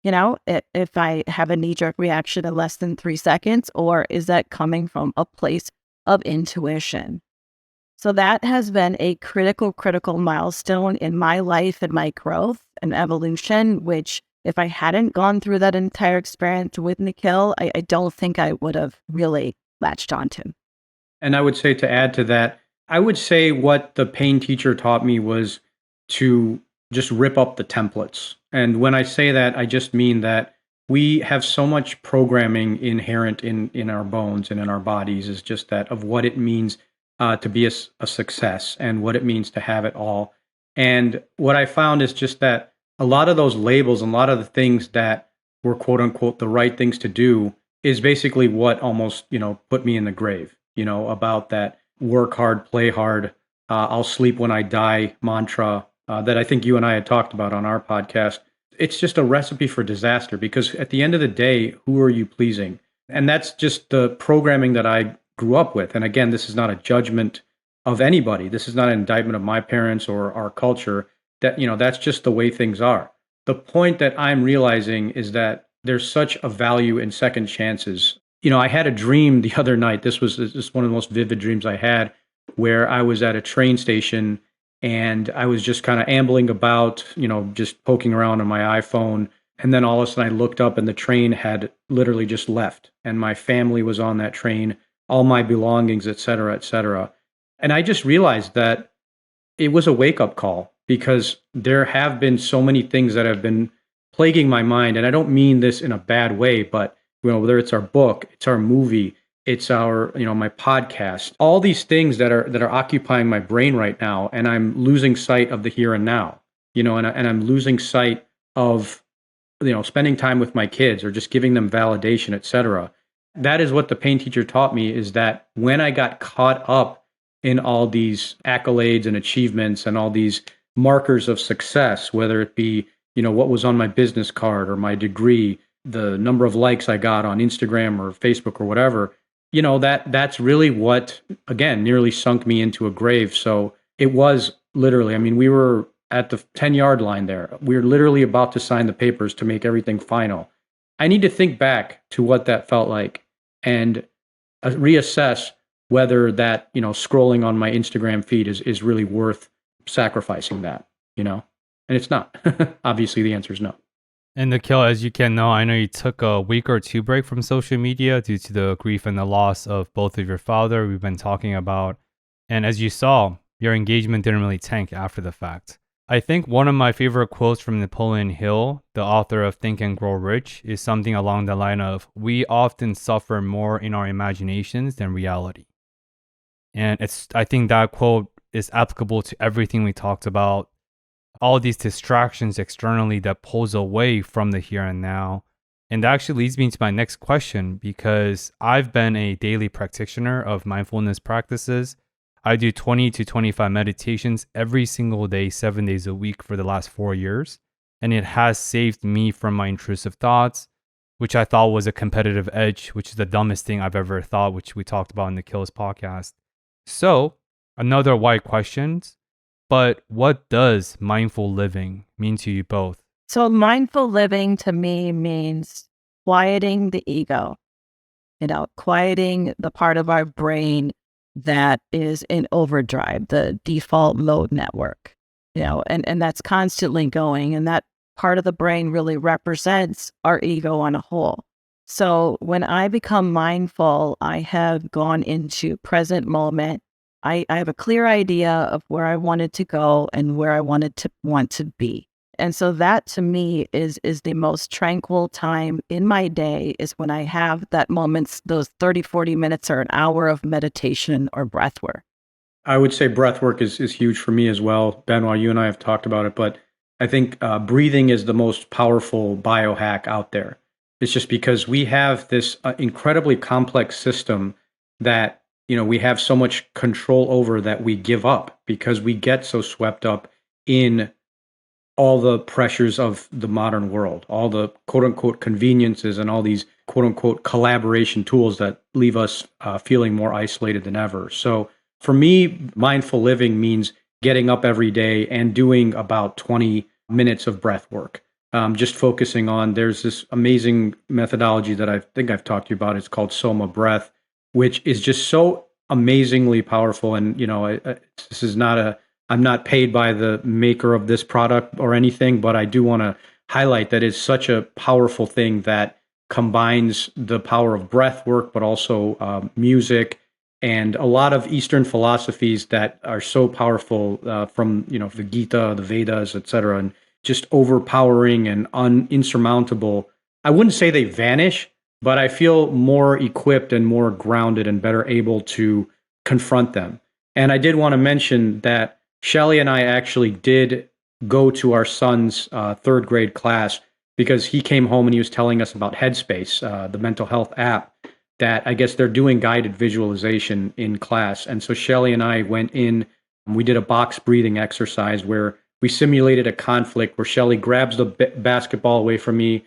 If I have a knee-jerk reaction in less than 3 seconds, or is that coming from a place of intuition? So that has been a critical milestone in my life and my growth and evolution, which if I hadn't gone through that entire experience with Nikhil, I don't think I would have really latched onto. And I would say, to add to that, I would say what the pain teacher taught me was to just rip up the templates. And when I say that, I just mean that we have so much programming inherent in our bones and in our bodies, is just that of what it means to be a success and what it means to have it all. And what I found is just that a lot of those labels and a lot of the things that were quote unquote the right things to do is basically what almost, put me in the grave, about that work hard, play hard, I'll sleep when I die mantra that I think you and I had talked about on our podcast. It's just a recipe for disaster, because at the end of the day, who are you pleasing? And that's just the programming that I grew up with. And again, this is not a judgment of anybody. This is not an indictment of my parents or our culture. That, that's just the way things are. The point that I'm realizing is that there's such a value in second chances. I had a dream the other night. This was one of the most vivid dreams I had, where I was at a train station and I was just kind of ambling about, just poking around on my iPhone. And then all of a sudden I looked up and the train had literally just left. And my family was on that train, all my belongings, et cetera, et cetera. And I just realized that it was a wake-up call, because there have been so many things that have been plaguing my mind. And I don't mean this in a bad way, but whether it's our book, it's our movie, it's our, my podcast, all these things that are occupying my brain right now, and I'm losing sight of the here and now, and I'm losing sight of, spending time with my kids or just giving them validation, et cetera. that is what the pain teacher taught me, is that when I got caught up in all these accolades and achievements and all these markers of success, whether it be, what was on my business card or my degree, the number of likes I got on Instagram or Facebook or whatever, that's really what, again, nearly sunk me into a grave. So it was literally, I mean, we were at the 10-yard line there. We were literally about to sign the papers to make everything final. I need to think back to what that felt like and reassess whether that, scrolling on my Instagram feed is really worth sacrificing that, and it's not. Obviously, the answer is no. And Nikhil, as you can know, I know you took a week or two break from social media due to the grief and the loss of both of your father we've been talking about. And as you saw, your engagement didn't really tank after the fact. I think one of my favorite quotes from Napoleon Hill, the author of Think and Grow Rich, is something along the line of, "We often suffer more in our imaginations than reality." And I think that quote is applicable to everything we talked about, all these distractions externally that pulls away from the here and now. And that actually leads me to my next question, because I've been a daily practitioner of mindfulness practices. I do 20 to 25 meditations every single day, 7 days a week for the last 4 years. And it has saved me from my intrusive thoughts, which I thought was a competitive edge, which is the dumbest thing I've ever thought, which we talked about in Nikhil's podcast. So, another why questions, but what does mindful living mean to you both? So mindful living to me means quieting the ego, quieting the part of our brain that is in overdrive, the default mode network, and that's constantly going. And that part of the brain really represents our ego on a whole. So when I become mindful, I have gone into present moment. I have a clear idea of where I wanted to go and where I want to be. And so that to me is the most tranquil time in my day, is when I have that moments, those 30, 40 minutes or an hour of meditation or breath work. I would say breath work is huge for me as well. Benoit, you and I have talked about it, but I think breathing is the most powerful biohack out there. It's just because we have this incredibly complex system that we have so much control over that we give up because we get so swept up in all the pressures of the modern world, all the quote unquote conveniences and all these quote unquote collaboration tools that leave us feeling more isolated than ever. So for me, mindful living means getting up every day and doing about 20 minutes of breath work. Just focusing on, there's this amazing methodology that I think I've talked to you about. It's called Soma breath, which is just so amazingly powerful. And, this is not I'm not paid by the maker of this product or anything, but I do want to highlight that it's such a powerful thing that combines the power of breath work, but also music and a lot of Eastern philosophies that are so powerful from, the Gita, the Vedas, etc., and just overpowering and insurmountable. I wouldn't say they vanish, but I feel more equipped and more grounded and better able to confront them. And I did want to mention that Shelly and I actually did go to our son's third grade class because he came home and he was telling us about Headspace, the mental health app, that I guess they're doing guided visualization in class. And so Shelly and I went in, and we did a box breathing exercise where we simulated a conflict where Shelly grabs the basketball away from me.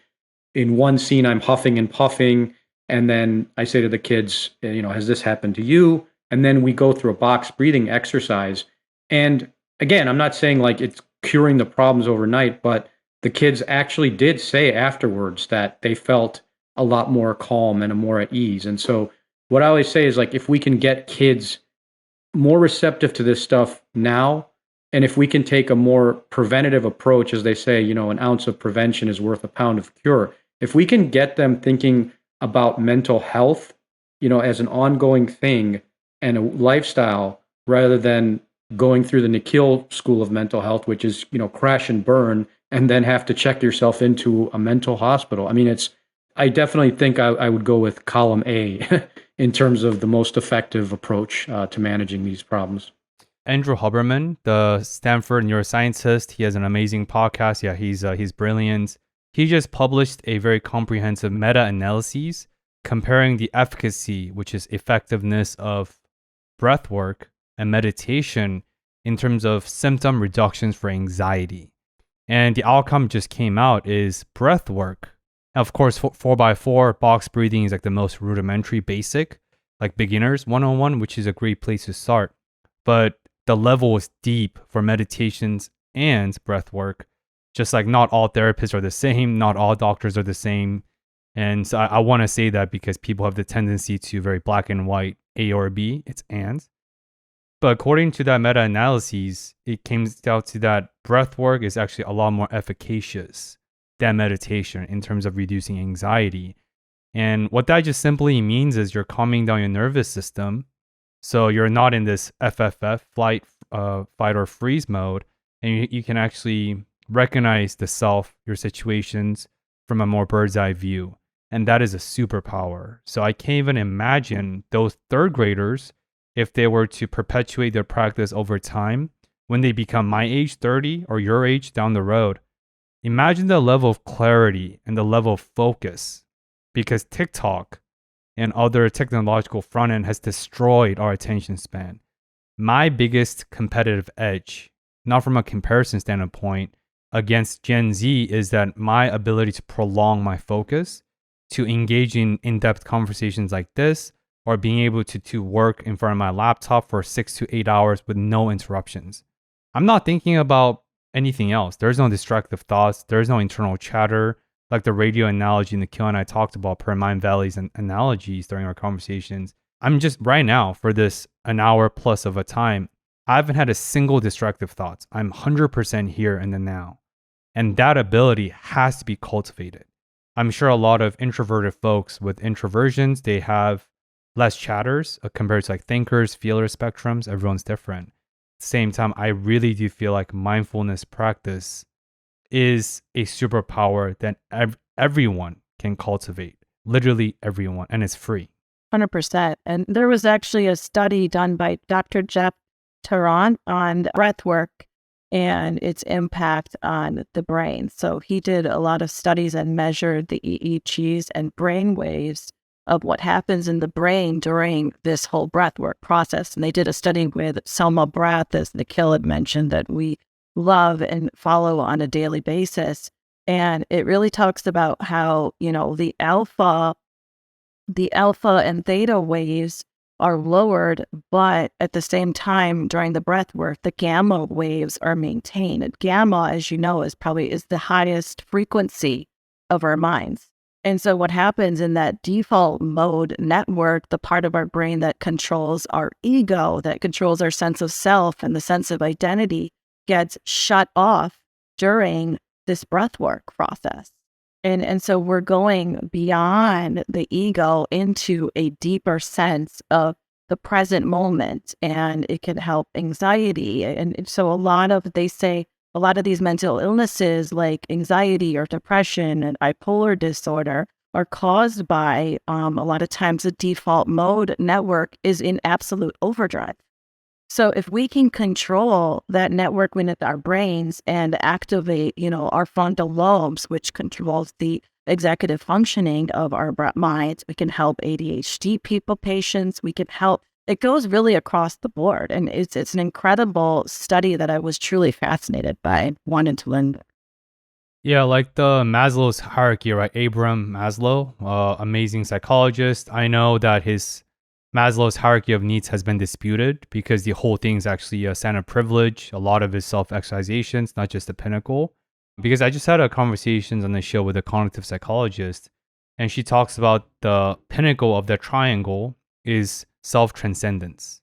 In one scene, I'm huffing and puffing. And then I say to the kids, has this happened to you? And then we go through a box breathing exercise. And again, I'm not saying like it's curing the problems overnight, but the kids actually did say afterwards that they felt a lot more calm and more at ease. And so what I always say is, like, if we can get kids more receptive to this stuff now, and if we can take a more preventative approach, as they say, an ounce of prevention is worth a pound of cure. If we can get them thinking about mental health, as an ongoing thing and a lifestyle, rather than going through the Nikhil school of mental health, which is, crash and burn, and then have to check yourself into a mental hospital. I mean, I definitely think I would go with column A in terms of the most effective approach to managing these problems. Andrew Huberman, the Stanford neuroscientist, he has an amazing podcast. Yeah, he's brilliant. He just published a very comprehensive meta-analysis comparing the efficacy, which is effectiveness of breath work and meditation in terms of symptom reductions for anxiety. And the outcome just came out is breath work. Of course, 4x4 box breathing is like the most rudimentary basic, like beginners 101, which is a great place to start. But the level is deep for meditations and breath work. Just like not all therapists are the same, not all doctors are the same. And so I want to say that because people have the tendency to very black and white, A or B, it's and. But according to that meta-analysis, it came down to that breath work is actually a lot more efficacious than meditation in terms of reducing anxiety. And what that just simply means is you're calming down your nervous system. So you're not in this FFF, fight or freeze mode. And you can actually recognize the self, your situations from a more bird's eye view. And that is a superpower. So I can't even imagine those third graders, if they were to perpetuate their practice over time, when they become my age, 30, or your age down the road. Imagine the level of clarity and the level of focus, because TikTok and other technological front end has destroyed our attention span. My biggest competitive edge, not from a comparison standpoint, against Gen Z is that my ability to prolong my focus, to engage in in-depth conversations like this, or being able to work in front of my laptop for 6 to 8 hours with no interruptions. I'm not thinking about anything else. There's no distractive thoughts. There's no internal chatter. Like the radio analogy Nikhil and I talked about per Mind Valley's analogies during our conversations. I'm just right now for this an hour plus of a time, I haven't had a single distractive thoughts. I'm 100% here in the now. And that ability has to be cultivated. I'm sure a lot of introverted folks with introversions, they have less chatters compared to like thinkers, feelers, spectrums. Everyone's different. At the same time, I really do feel like mindfulness practice is a superpower that everyone can cultivate. Literally everyone. And it's free. 100%. And there was actually a study done by Dr. Jeff Tarrant on breathwork and its impact on the brain. So he did a lot of studies and measured the EEGs and brain waves of what happens in the brain during this whole breathwork process. And they did a study with Selma Breath, as Nikhil had mentioned, that we love and follow on a daily basis. And it really talks about how, the alpha and theta waves are lowered, but at the same time, during the breath work, the gamma waves are maintained. And gamma, as you know, is the highest frequency of our minds. And so what happens in that default mode network, the part of our brain that controls our ego, that controls our sense of self and the sense of identity, gets shut off during this breathwork process. And so we're going beyond the ego into a deeper sense of the present moment, and it can help anxiety. And so they say a lot of these mental illnesses like anxiety or depression and bipolar disorder are caused by a lot of times the default mode network is in absolute overdrive. So if we can control that network within our brains and activate, our frontal lobes, which controls the executive functioning of our minds, we can help ADHD patients. We can help. It goes really across the board. And it's an incredible study that I was truly fascinated by, wanted to learn. Yeah, like the Maslow's hierarchy, right? Abraham Maslow, amazing psychologist. I know that his Maslow's hierarchy of needs has been disputed because the whole thing is actually a sign of privilege. A lot of his self-actualizations, not just the pinnacle. Because I just had a conversation on the show with a cognitive psychologist, and she talks about the pinnacle of the triangle is self-transcendence.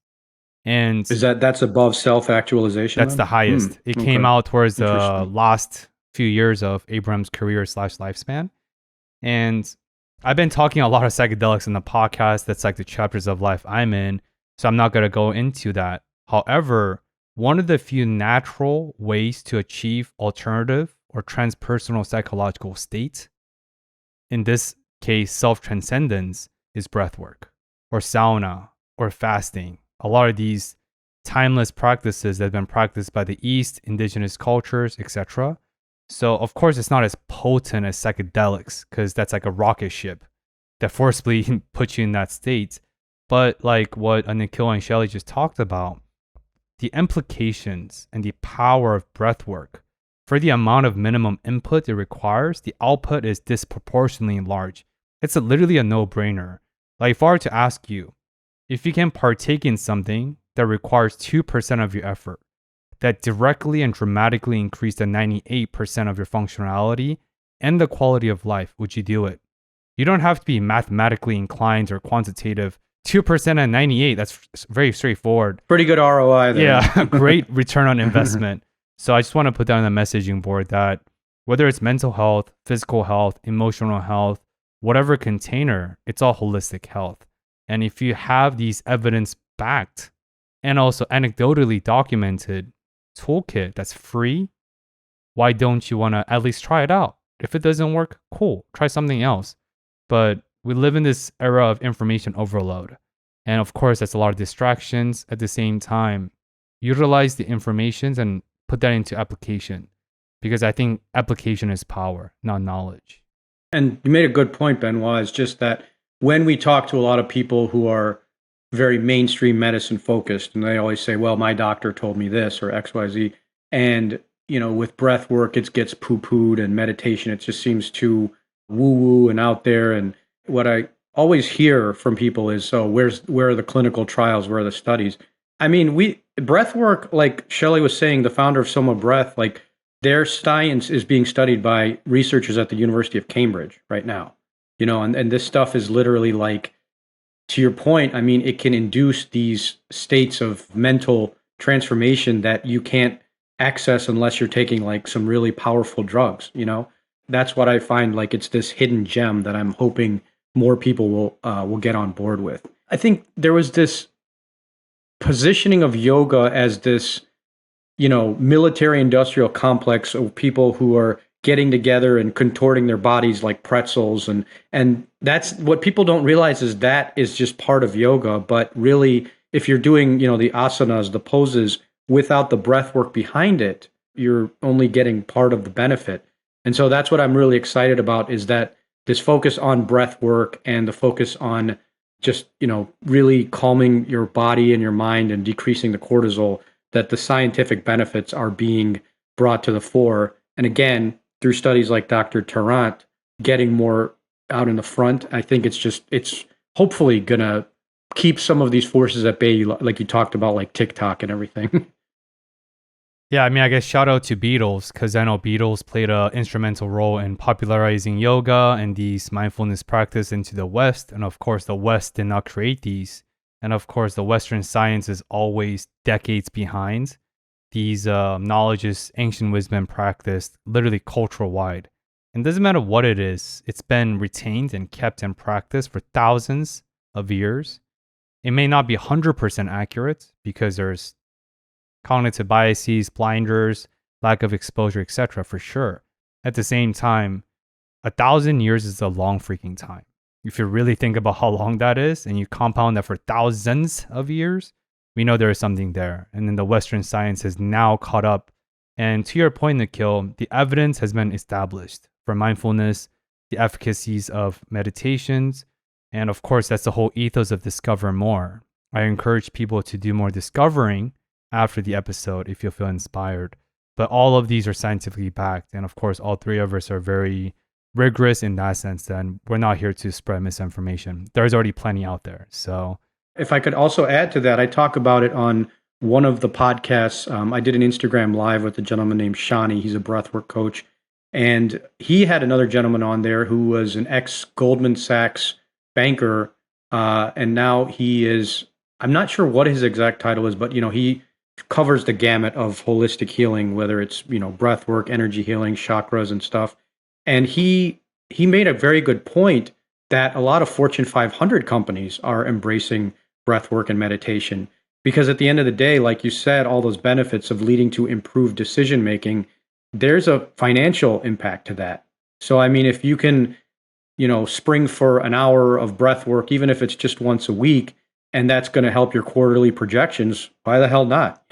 And that's above self-actualization? That's the highest. It came out towards the last few years of Abraham's career / lifespan. And I've been talking a lot of psychedelics in the podcast. That's like the chapters of life I'm in. So I'm not going to go into that. However, one of the few natural ways to achieve alternative or transpersonal psychological states, in this case, self-transcendence, is breathwork or sauna or fasting. A lot of these timeless practices that have been practiced by the East, indigenous cultures, etc. So, of course, it's not as potent as psychedelics because that's like a rocket ship. that forcibly put you in that state. But like what Nikhil and Shelly just talked about, the implications and the power of breath work, for the amount of minimum input it requires, the output is disproportionately large. It's literally a no-brainer. Like if I were to ask you, if you can partake in something that requires 2% of your effort, that directly and dramatically increase the 98% of your functionality and the quality of life, would you do it? You don't have to be mathematically inclined or quantitative. 2% and 98, that's very straightforward. Pretty good ROI there. Yeah, great return on investment. So I just want to put down on the messaging board that whether it's mental health, physical health, emotional health, whatever container, it's all holistic health. And if you have these evidence-backed and also anecdotally documented toolkit that's free, why don't you want to at least try it out? If it doesn't work, cool, try something else. But we live in this era of information overload. And of course, that's a lot of distractions. At the same time, utilize the information and put that into application, because I think application is power, not knowledge. And you made a good point, Benoit. It's just that when we talk to a lot of people who are very mainstream medicine focused, and they always say, well, my doctor told me this or XYZ. And, with breath work, it gets poo-pooed, and meditation, it just seems too woo-woo and out there. And what I always hear from people is, so where are the clinical trials? Where are the studies? I mean, breath work, like Shelly was saying, the founder of Soma Breath, like their science is being studied by researchers at the University of Cambridge right now. And this stuff is literally like, to your point, I mean, it can induce these states of mental transformation that you can't access unless you're taking like some really powerful drugs. That's what I find, like it's this hidden gem that I'm hoping more people will get on board with. I think there was this positioning of yoga as this, military industrial complex of people who are getting together and contorting their bodies like pretzels. And that's what people don't realize, is that is just part of yoga. But really, if you're doing, the asanas, the poses, without the breath work behind it, you're only getting part of the benefit. And so that's what I'm really excited about, is that this focus on breath work and the focus on just, really calming your body and your mind and decreasing the cortisol, that the scientific benefits are being brought to the fore. And again, through studies like Dr. Tarrant, getting more out in the front, I think it's hopefully going to keep some of these forces at bay, like you talked about, like TikTok and everything. Yeah, I mean, I guess shout out to Beatles, because I know Beatles played an instrumental role in popularizing yoga and these mindfulness practice into the West. And of course, the West did not create these. And of course, the Western science is always decades behind. These knowledges, ancient wisdom practiced literally cultural wide. And it doesn't matter what it is, it's been retained and kept in practice for thousands of years. It may not be 100% accurate because there's cognitive biases, blinders, lack of exposure, etc. for sure. At the same time, 1,000 years is a long freaking time. If you really think about how long that is and you compound that for thousands of years, we know there is something there. And then the Western science has now caught up. And to your point, Nikhil, the evidence has been established for mindfulness, the efficacies of meditations, and of course, that's the whole ethos of discover more. I encourage people to do more discovering after the episode if you feel inspired. But all of these are scientifically backed. And of course, all three of us are very rigorous in that sense. Then we're not here to spread misinformation. There's already plenty out there. So if I could also add to that, I talk about it on one of the podcasts. I did an Instagram live with a gentleman named Shani. He's a breathwork coach. And he had another gentleman on there who was an ex-Goldman Sachs banker. And now he is, I'm not sure what his exact title is, but, he covers the gamut of holistic healing, whether it's, breath work, energy healing, chakras and stuff. And he made a very good point that a lot of Fortune 500 companies are embracing breath work and meditation, because at the end of the day, like you said, all those benefits of leading to improved decision making, there's a financial impact to that. So, I mean, if you can, spring for an hour of breath work, even if it's just once a week, and that's going to help your quarterly projections, why the hell not?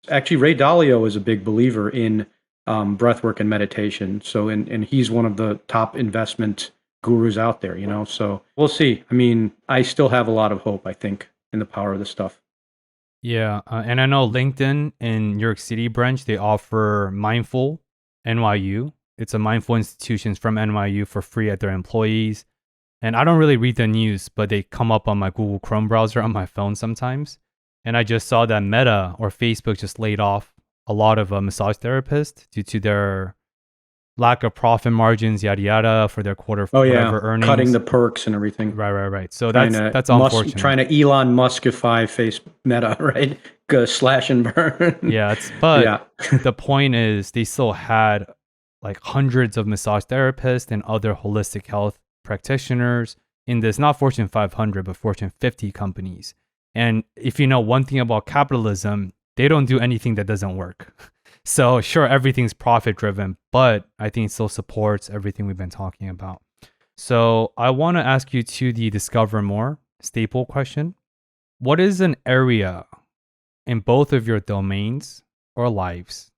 Actually, Ray Dalio is a big believer in breathwork and meditation. So, and he's one of the top investment gurus out there, you know? So we'll see. I mean, I still have a lot of hope, I think, in the power of this stuff. Yeah, and I know LinkedIn in New York City branch, they offer Mindful NYU. It's a mindful institution from NYU for free at their employees. And I don't really read the news, but they come up on my Google Chrome browser on my phone sometimes. And I just saw that Meta or Facebook just laid off a lot of massage therapists due to their lack of profit margins, yada yada, for their quarter Oh yeah, whatever earnings. cutting the perks and everything. Right. So Trying that's to unfortunate. trying to Elon Muskify face Meta, right? Go slash and burn. Yeah, the point is they still had like hundreds of massage therapists and other holistic health practitioners in this, not Fortune 500, but Fortune 50 companies. And if you know one thing about capitalism, they don't do anything that doesn't work. So sure, everything's profit driven, but I think it still supports everything we've been talking about. So I want to ask you to the discover more staple question. What is an area in both of your domains or lives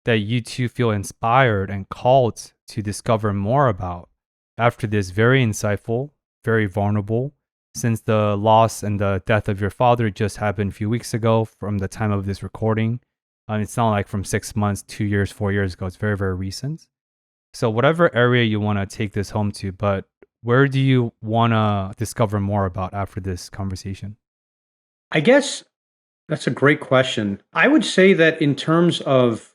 that you two feel inspired and called to discover more about after this very insightful, very vulnerable, since the loss and the death of your father just happened a few weeks ago from the time of this recording? It's not like from 6 months, 2 years, 4 years ago. It's very, very recent. So whatever area you want to take this home to, but where do you want to discover more about after this conversation? I guess that's a great question. I would say that in terms of,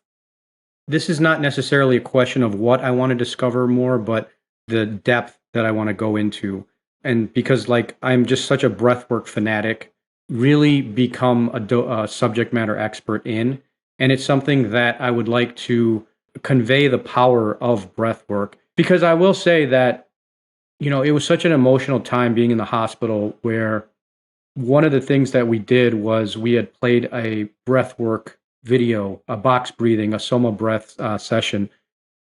this is not necessarily a question of what I want to discover more, but the depth that I want to go into. And because like I'm just such a breathwork fanatic, really become a subject matter expert in. And it's something that I would like to convey the power of breathwork. Because I will say that, you know, it was such an emotional time being in the hospital where one of the things that we did was we had played a breathwork video, a box breathing, a Soma breath session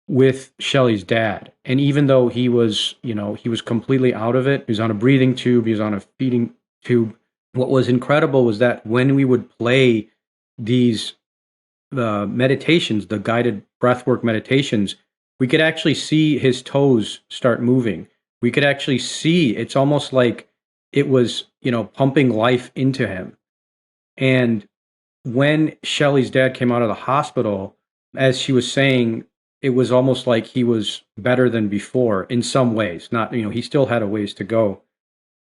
with Shelly's dad. And even though he was, you know, he was completely out of it, he was on a breathing tube, he was on a feeding tube. What was incredible was that when we would play these meditations, the guided breathwork meditations, we could actually see his toes start moving. We could actually see, it's almost like it was, you know, pumping life into him. And when Shelly's dad came out of the hospital, as she was saying, it was almost like he was better than before in some ways. Not, you know, he still had a ways to go.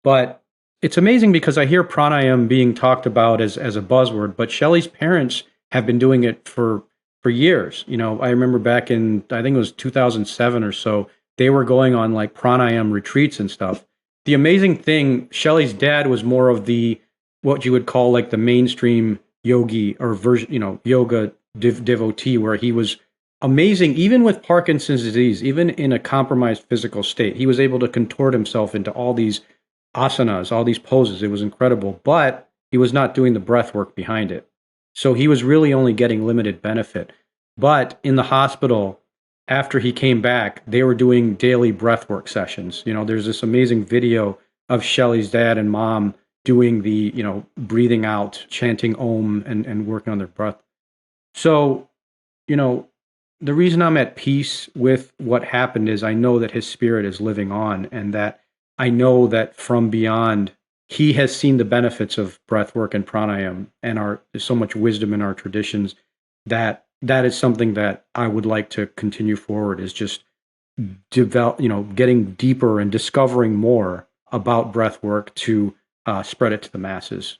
But it's amazing because I hear pranayama being talked about as a buzzword, but Shelly's parents have been doing it for years. You know, I remember back in, I think it was 2007 or so, they were going on like pranayama retreats and stuff. The amazing thing, Shelly's dad was more of the, what you would call like the mainstream yogi or version, you know, yoga devotee, where he was amazing, even with Parkinson's disease, even in a compromised physical state. He was able to contort himself into all these asanas, all these poses. It was incredible, but he was not doing the breath work behind it. So he was really only getting limited benefit. But in the hospital, after he came back, they were doing daily breathwork sessions. You know, there's this amazing video of Shelly's dad and mom doing the, you know, breathing out, chanting Om and working on their breath. So, you know, the reason I'm at peace with what happened is I know that his spirit is living on, and that I know that from beyond, he has seen the benefits of breathwork and pranayama, and there's so much wisdom in our traditions that is something that I would like to continue forward, is just develop, you know, getting deeper and discovering more about breathwork to spread it to the masses.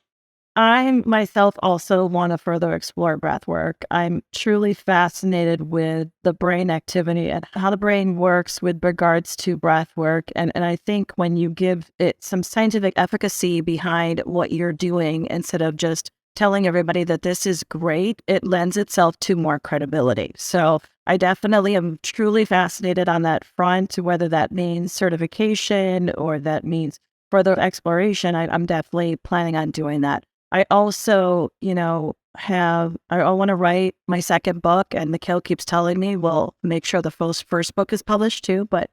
I myself also want to further explore breath work. I'm truly fascinated with the brain activity and how the brain works with regards to breath work. And I think when you give it some scientific efficacy behind what you're doing, instead of just telling everybody that this is great, it lends itself to more credibility. So I definitely am truly fascinated on that front, whether that means certification or that means further exploration. I'm definitely planning on doing that. I also, you know, I want to write my second book, and Nikhil keeps telling me, well, make sure the first book is published too. But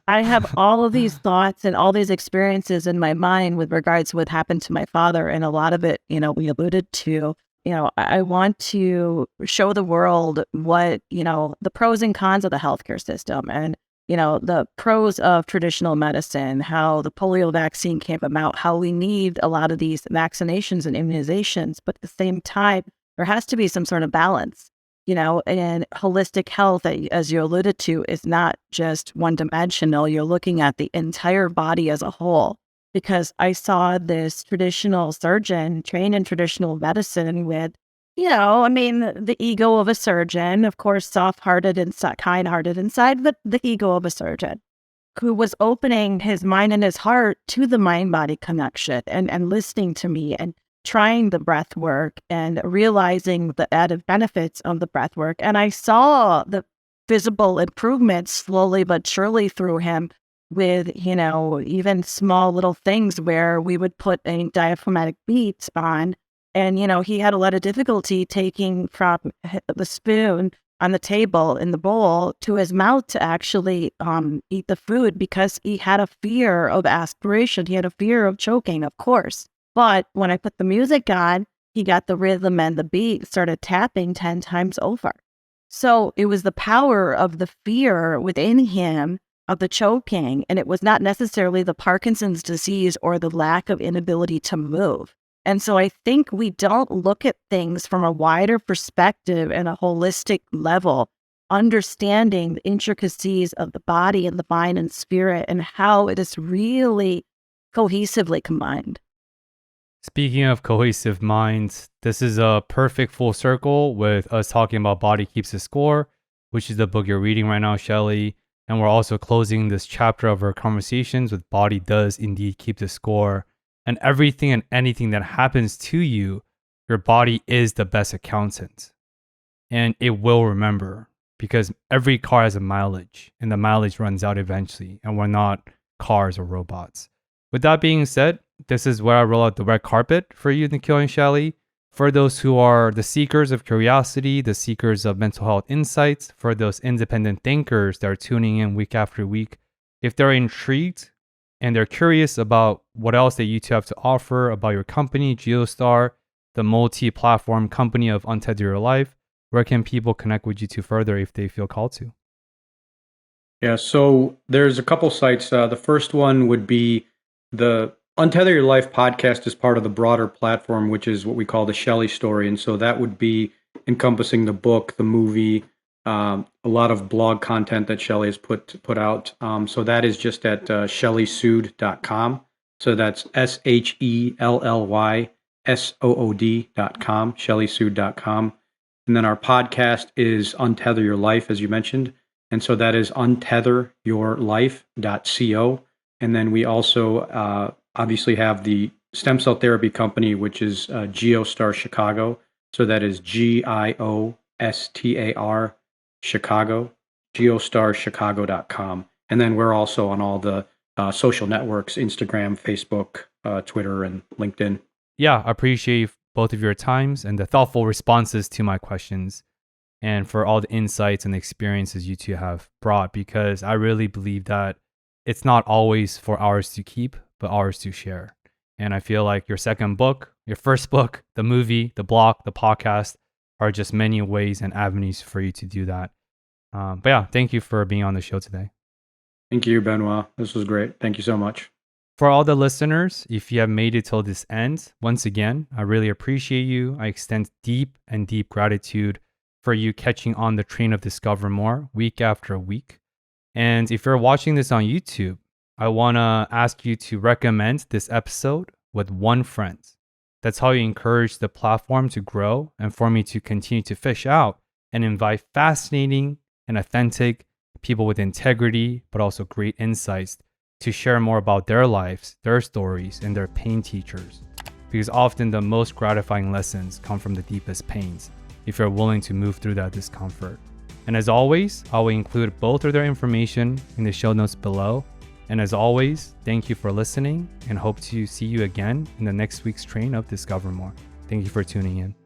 I have all of these thoughts and all these experiences in my mind with regards to what happened to my father. And a lot of it, you know, we alluded to, you know, I want to show the world what, you know, the pros and cons of the healthcare system. And the pros of traditional medicine, how the polio vaccine came about, how we need a lot of these vaccinations and immunizations, but at the same time, there has to be some sort of balance, and holistic health, as you alluded to, is not just one dimensional. You're looking at the entire body as a whole. Because I saw this traditional surgeon trained in traditional medicine with, the ego of a surgeon, of course, soft-hearted and kind-hearted inside, but the ego of a surgeon who was opening his mind and his heart to the mind-body connection and listening to me and trying the breath work and realizing the added benefits of the breath work. And I saw the visible improvements slowly but surely through him with, even small little things where we would put a diaphragmatic beat on. And, he had a lot of difficulty taking from the spoon on the table in the bowl to his mouth to actually eat the food because he had a fear of aspiration. He had a fear of choking, of course. But when I put the music on, he got the rhythm and the beat, started tapping 10 times over. So it was the power of the fear within him of the choking, and it was not necessarily the Parkinson's disease or the lack of inability to move. And so I think we don't look at things from a wider perspective and a holistic level, understanding the intricacies of the body and the mind and spirit and how it is really cohesively combined. Speaking of cohesive minds, this is a perfect full circle with us talking about Body Keeps the Score, which is the book you're reading right now, Shelly. And we're also closing this chapter of our conversations with Body Does Indeed Keep the Score. And everything and anything that happens to you, your body is the best accountant. And it will remember because every car has a mileage and the mileage runs out eventually. And we're not cars or robots. With that being said, this is where I roll out the red carpet for you, Nikhil and Shelly. For those who are the seekers of curiosity, the seekers of mental health insights, for those independent thinkers that are tuning in week after week, if they're intrigued and they're curious about what else that you two have to offer about your company, Geostar, the multi-platform company of Untether Your Life, where can people connect with you two further if they feel called to? Yeah, so there's a couple sites. The first one would be the Untether Your Life podcast is part of the broader platform, which is what we call the Shelly story. And so that would be encompassing the book, the movie, a lot of blog content that Shelly has put out. So that is just at shellysood.com. So that's SHELLYSOOD.com, shellysood.com. And then our podcast is Untether Your Life, as you mentioned. And so that is unthetheryourlife.co. And then we also obviously have the stem cell therapy company, which is Geostar Chicago. So that is GIOSTAR Chicago, geostarchicago.com. And then we're also on all the social networks, Instagram, Facebook, Twitter, and LinkedIn. Yeah, I appreciate both of your times and the thoughtful responses to my questions and for all the insights and experiences you two have brought, because I really believe that it's not always for ours to keep, but ours to share. And I feel like your second book, your first book, the movie, the blog, the podcast are just many ways and avenues for you to do that. But yeah, thank you for being on the show today. Thank you, Benoit. This was great. Thank you so much. For all the listeners, if you have made it till this end, once again, I really appreciate you. I extend deep gratitude for you catching on the train of Discover More week after week. And if you're watching this on YouTube, I want to ask you to recommend this episode with one friend. That's how you encourage the platform to grow and for me to continue to fish out and invite fascinating and authentic people with integrity, but also great insights to share more about their lives, their stories, and their pain teachers. Because often the most gratifying lessons come from the deepest pains if you're willing to move through that discomfort. And as always, I will include both of their information in the show notes below. And as always, thank you for listening and hope to see you again in the next week's train of Discover More. Thank you for tuning in.